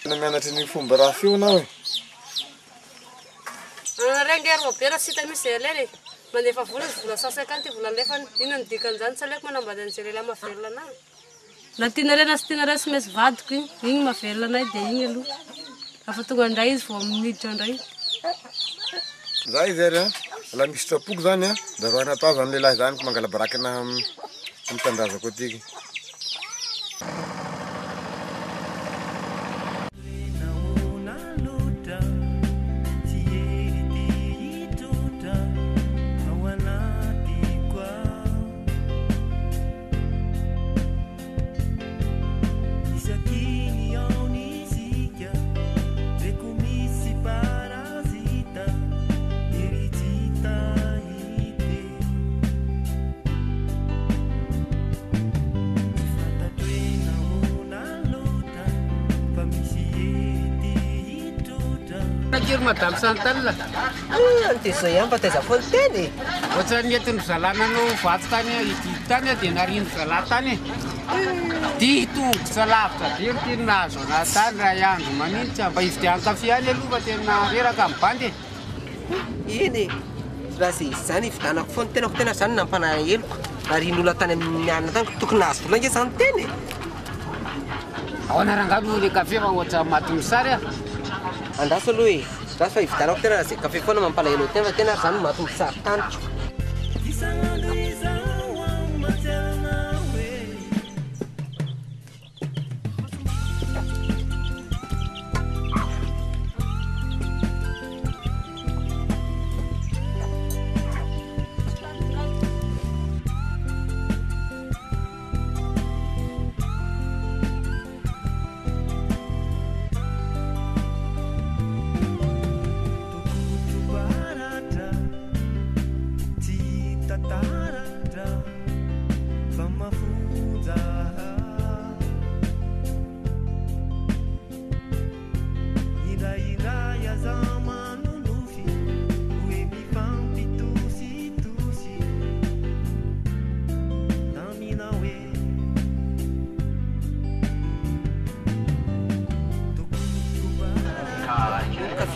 Speaker 13: tena mianatry ny fomba raha feo anao e
Speaker 1: rengery be raha sita misy eleny mandefa vola izy vola sasakany ty vola lefany ino ny dikan'izany tsy aleko manambady an'izay lehilahy mahavelona anahy na tianareo na sy tianareo sy maintsy vadiko igny mahavelona anahy dia igny aloha afa tonga indray izy vao miditra indray
Speaker 13: za izy ary la misy trapoko zany a da raha natao zany lehilahy zany ko mangala barakina mitandrazako atiky
Speaker 2: Nakiri madame Santal
Speaker 14: ty zay ihany fa taiza foany teny
Speaker 2: ohatrany entin'ny zalananao vatsy tany ity tany dia narino zala tany ty tongotra lavitra be ny tena nahazo ana tany raha iandro maninitra mba ividian'ny kafe any aloha fa tena reraka amin'ny bandy
Speaker 14: iny raha zay izy zany ividanako foany tenako tena zany nampanaheloko narin'olona tany amin'ny alina tany tokony nahazo vola nge zany teny
Speaker 2: ao anarangano le kafe fa ohatra matiny sary a
Speaker 14: andraso aloha e raha fa ividanako tena raha zay kafe foana mampalahelo tena fa tena zany matombo sary tanitro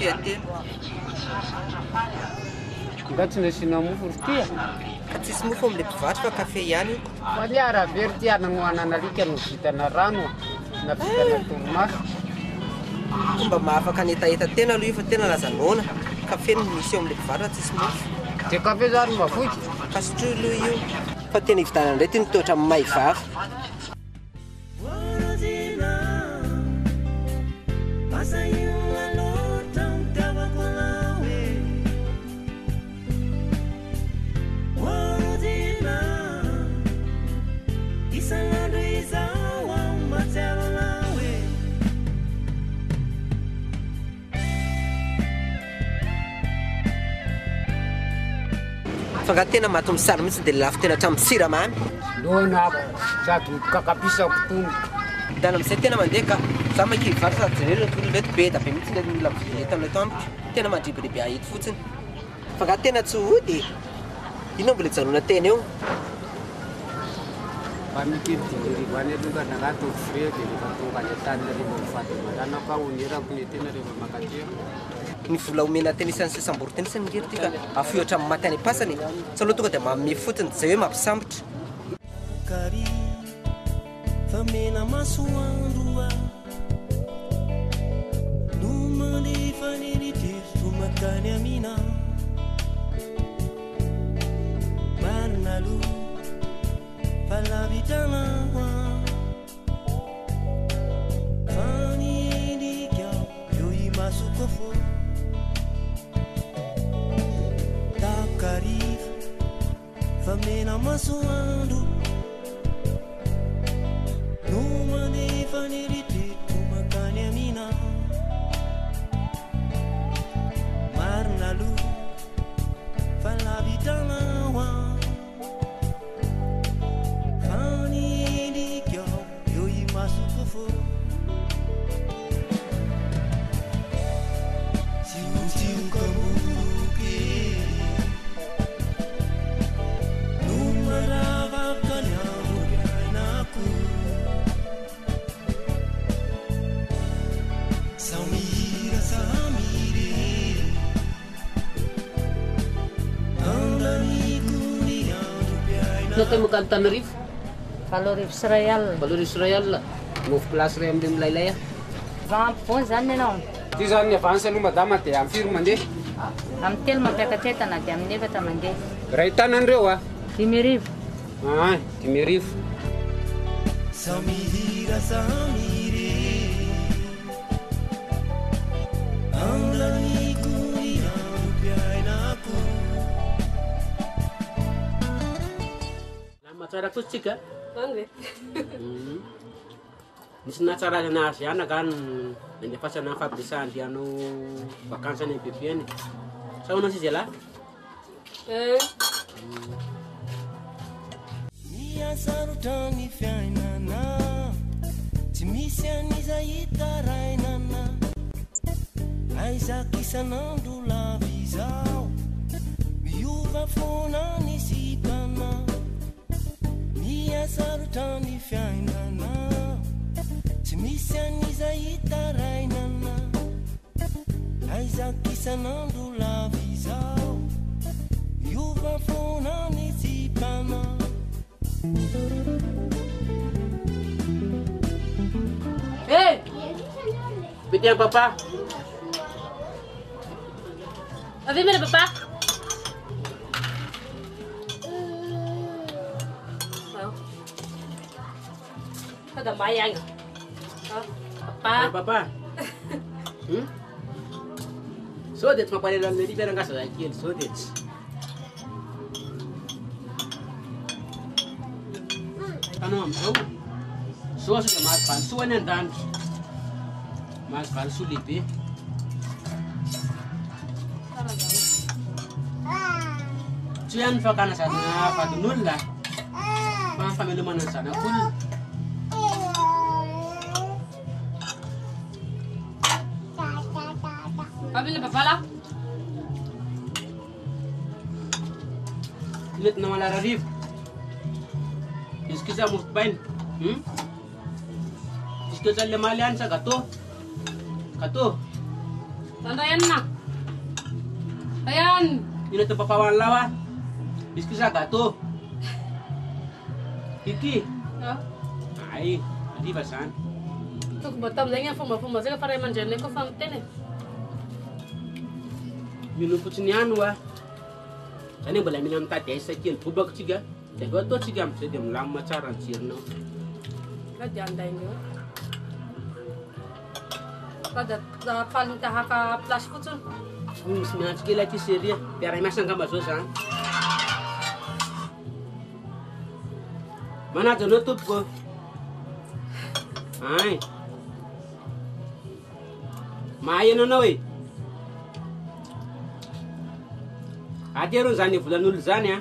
Speaker 14: kafe aty.
Speaker 2: Nga tsy nasina mofo ry ty.
Speaker 14: Ka tsisy mofo am'le mpivarotra fa kafe ihany.
Speaker 2: Fa ny arabery ty ananoanana alika no vitana rano na vitana torimaso.
Speaker 14: Fomba mahafaka anetaeta tena aloha io fa tena lazanona. Kafe no misy eo am'le mpivarotra tsisy mofo.
Speaker 2: Dia kafe zany mavoky.
Speaker 14: Kasotro aloha io. Fa tena hividana indray ty nitoetra amin'ny maivava. Fa tena mahatombo sara mihitsy dia lafo tena hatramin'ny siramamy.
Speaker 2: Loanako sady kakapisako tono.
Speaker 14: Dana amin'izay tena mandeha ka za maika hivarotra sady jerena tololety be da be mihitsy le mila mividy amin'ilay tampoka. Tena mandribiriby ahito fotsiny. Fa tena tsy hody. Ino mbola janona tena eo?
Speaker 2: Fa mikididirivo any aloha ka nagato fre dia rehefa tonga any an-tany rehefa mifaty mananako aho onerako ny tena rehefa makaty.
Speaker 14: Ny vola omena tenisany sesam-boro tenisany ngery ty ka afohatra amin'ny maty any pasany. Tsy aloha tonga dia manome fotsiny zay hoe mampisambotra.
Speaker 4: Famena masoandro no malefa neny testo makany amina marina lo falavitana fanendika eo imasoko fo takariva famena masoandro no malefa neny testo makany amina marina lo falavitana
Speaker 2: Naka makan Tanarive?
Speaker 3: Valorivo Israel.
Speaker 2: Valorivo Israel. Mofo plasy ray amin'ny milailay ah.
Speaker 3: Vampon zany ianao.
Speaker 2: Ty zany avance aloha madama dia amin'ny firy mandeha?
Speaker 3: Amin'ny telo mampiakatetana dia amin'ny efatra mandeha.
Speaker 2: Ray tanandreo ah?
Speaker 3: 5,000.
Speaker 2: Ah, 5,000.
Speaker 4: Samihira samire anglaniku yang piainaku.
Speaker 7: Tsara kotsika.
Speaker 1: Ange.
Speaker 7: Misy natsarana azy ihany kan nendefasana fabrisa andiano vakansa ny bebe any. Sa hoana izy ala?
Speaker 4: Miasarotra ny fiainana tsy misy an'izay hitarainana aizaky isan'andro lavy izao miova foana ny sitana miasarotra ny fiainana tsy misy an'izay hitarainana aizaky isan'andro lavy izao miova foana ny sitana.
Speaker 7: Hey! Bitian papa.
Speaker 8: Avem mere papa.
Speaker 1: Ada bayang.
Speaker 7: Papa. Papa. Sodet maparelan ni perang kasa lagi sodet. Ano am tahu? So sudah mas pansuan yang dan mas pansu lipi. Cuyan fakana sana fatunul lah. Mas kami lumayan sana pun.
Speaker 8: Abile papala.
Speaker 7: Lihat nama Lararif. Iskisa mustbain. Iskisa lemalian sa kato. Kato.
Speaker 1: Tandayan na. Ayan.
Speaker 7: Ina to papawan lawa. Biski sa gato. Iki.
Speaker 1: Ha?
Speaker 7: Ay, di basan.
Speaker 1: Tuk batam lang yan fuma sila para manjan ko fountain.
Speaker 7: Minuput niyan wa. Sani bala minam ta desa kin tubak ciga. Daga to cigam se dem lam macaran cirno.
Speaker 1: Ka janda inyo. Pada paling tahaka plus putun.
Speaker 7: Minam cikila ki seria. Biar masang gambar sosan. Mana tu nutup ko? Ay. Maya no noi. Aterun zani fulanul zani ya.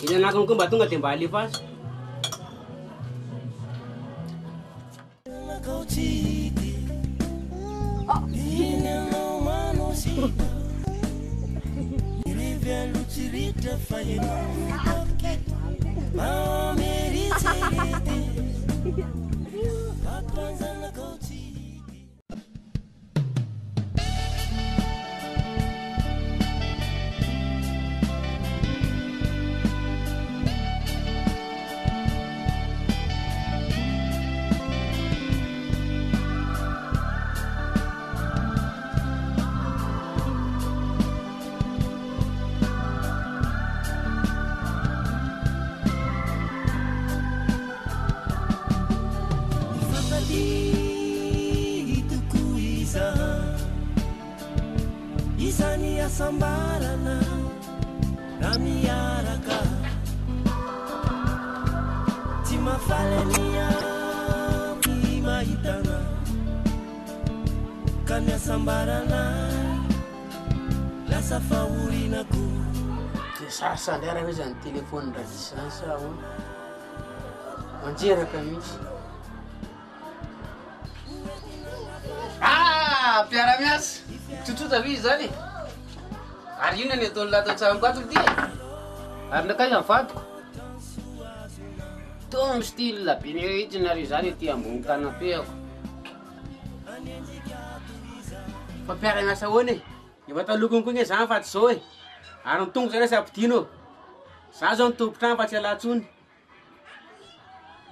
Speaker 7: Ina nakon ko batunga tembali pas.
Speaker 4: Sambarana Ramiaraka Timafalenia Maitana Kanya sambarana Lasa faurinaku
Speaker 2: Sasa ndera weza telefone da sasa o. Manjera kamisi. Ah, piara mias. Tutu tabi zani. Hari ini nih tolak tu cakap tu dia. Hari nak kaya fat. Tom still lah, ini itu nari zani tiang mungkin apa ya?
Speaker 7: Papiara ngasa wone. Iba ta lukung kunge sa fat soy. Aron tung sere sa ptino. Sa zon tu ptan pa cela tun.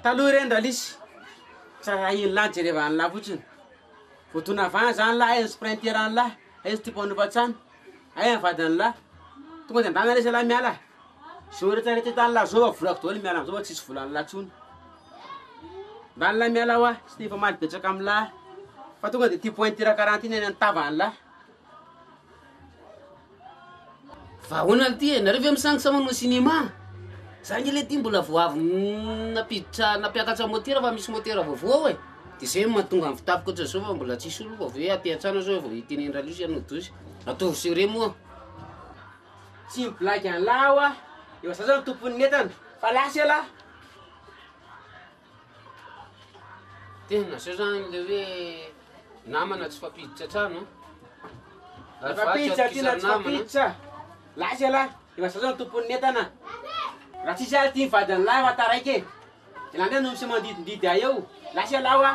Speaker 7: Talure ndalis. Sa ayin la jere van la futun. Futuna fa zan la es sprinteran la. Es tipo no bachan. Ayan fadan la. Tu ko tentang ngare sela miala. Sure tare te tan la so flok to miala so tis fulan la tun. Dan la miala wa stipa mat pe kam la. Fatu ko ti point tira karantina nan tavan la.
Speaker 2: Fa unal tie narevem sang sama no cinema. Sangi le timbo la voavo na pizza na piakatra motera fa misy motera vovoa we. Ty zay mahatonga amin'ny fitafiko ohatry zao fa mbola tsisy olo fa ve aty an-trano zao vao itenendra losi ianao dozy. Ataovy sere moa.
Speaker 7: Tsy blague an lawa. Eo sa zao tompony entana. Fa lasy ala.
Speaker 2: Tena sa zany le hoe namana tsy fampiditra trano.
Speaker 7: Fampiditra tina tsy fampiditra. Lasy ala. Eo sa zao tompony entana. Raha tsisy ala ty mivady an lawa taraiky. Ilandray no misy mandidindidy eo. Lasy ala wa.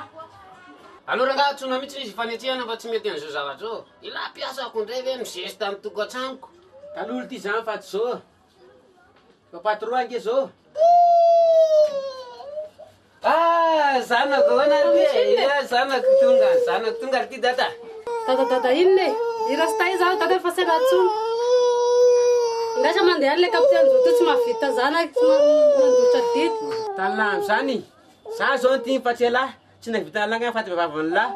Speaker 2: Alora nga tsona mihitsy izy fanetrehana fa tsy mety an'izao zavatra zao. Ila piasako indray ve mizesta amin'ny tokantranoko.
Speaker 7: Talolo ty zany fa tsy zao. Fa patron ange zao.
Speaker 2: Ah, zanako hoana ty. Zanako tonga ty dada.
Speaker 1: Dada inne. Irasta izaho dada fa sena tsony. Ngasa mandeha le kapten zo tsy mavita zanak tsy mandotra dity.
Speaker 7: Talana zany. Sa zao ty fatsela. Tsy navita langa fa vavany la.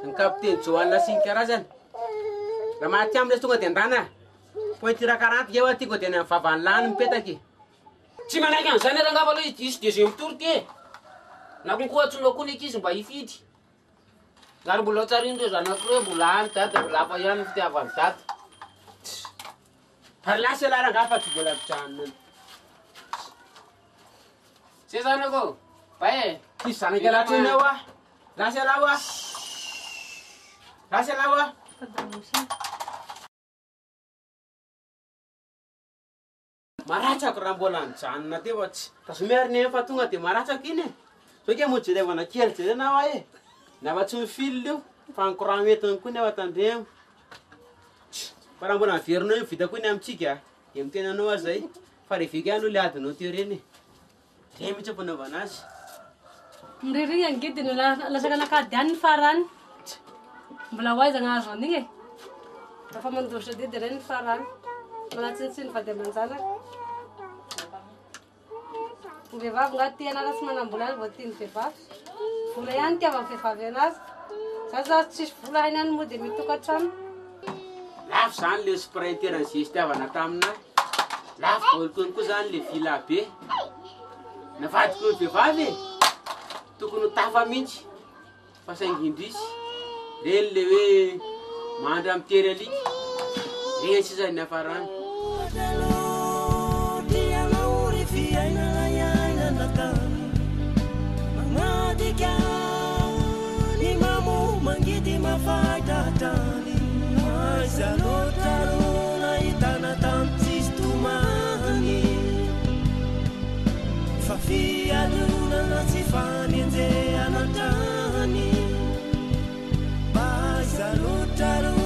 Speaker 7: Ny kapten jo alla sin karazany. Raha maty amle tonga de andana. Pointira 40 eo aty ko de ny vavany la mipetaky.
Speaker 2: Tsy manaiky an'izany raha ngava aloha isy de zay mitory ty. Na konkoa atsono koa leky izy mba hifidy. Zary mbola tsarindreo zanako reo mbola any dada mbola hafa ihany fitiavany dada.
Speaker 7: Lasy ala raha ngafa tsy mbola pitranony.
Speaker 2: Se zanako. Bae.
Speaker 7: Ty zanaky ala tsony eo a. Lasy ala wa. Lasy ala wa. Maratsako raha mbola nijanona teo tsy. Tazomiariny eo fa tonga de maratsako iny. Sao ke mo jerevana kely jerenao e. Nava tsy mifily io. fankorano entiny koa ny ao atandremo fa raha mbola averinao io vita koa ny amitsika de mitenanao azy zay fa revika ano le adinao teo reny re mihitsy ampanaovana azy
Speaker 1: miririry angidiny lasaka nakady any ny farany mbola hoaizana azo an'igny e dafa mandositra didy reny ny farany manatsinitsiny vady aman-janaka ny vehivavy nga ty anara tsy manambola azy vao tiany vehivavy vola ihany tiava vehivavy anazy za za tsisy vola hainy any moa de mitokatrano
Speaker 7: lafo zany le spray terany zay itiavana taminahy lafo volikony koa zany le vila be navadiko ny vehivavy tokony ho tafa mihitsy fa saingindrisy reny le hoe mandra mitery alika reny sy zany ny afarany
Speaker 4: Mangadika ni mamu manggidi mafaidatani Aizalotarona itana tamtis tumani Fafialuna nasifani nze anatani Aizalotarona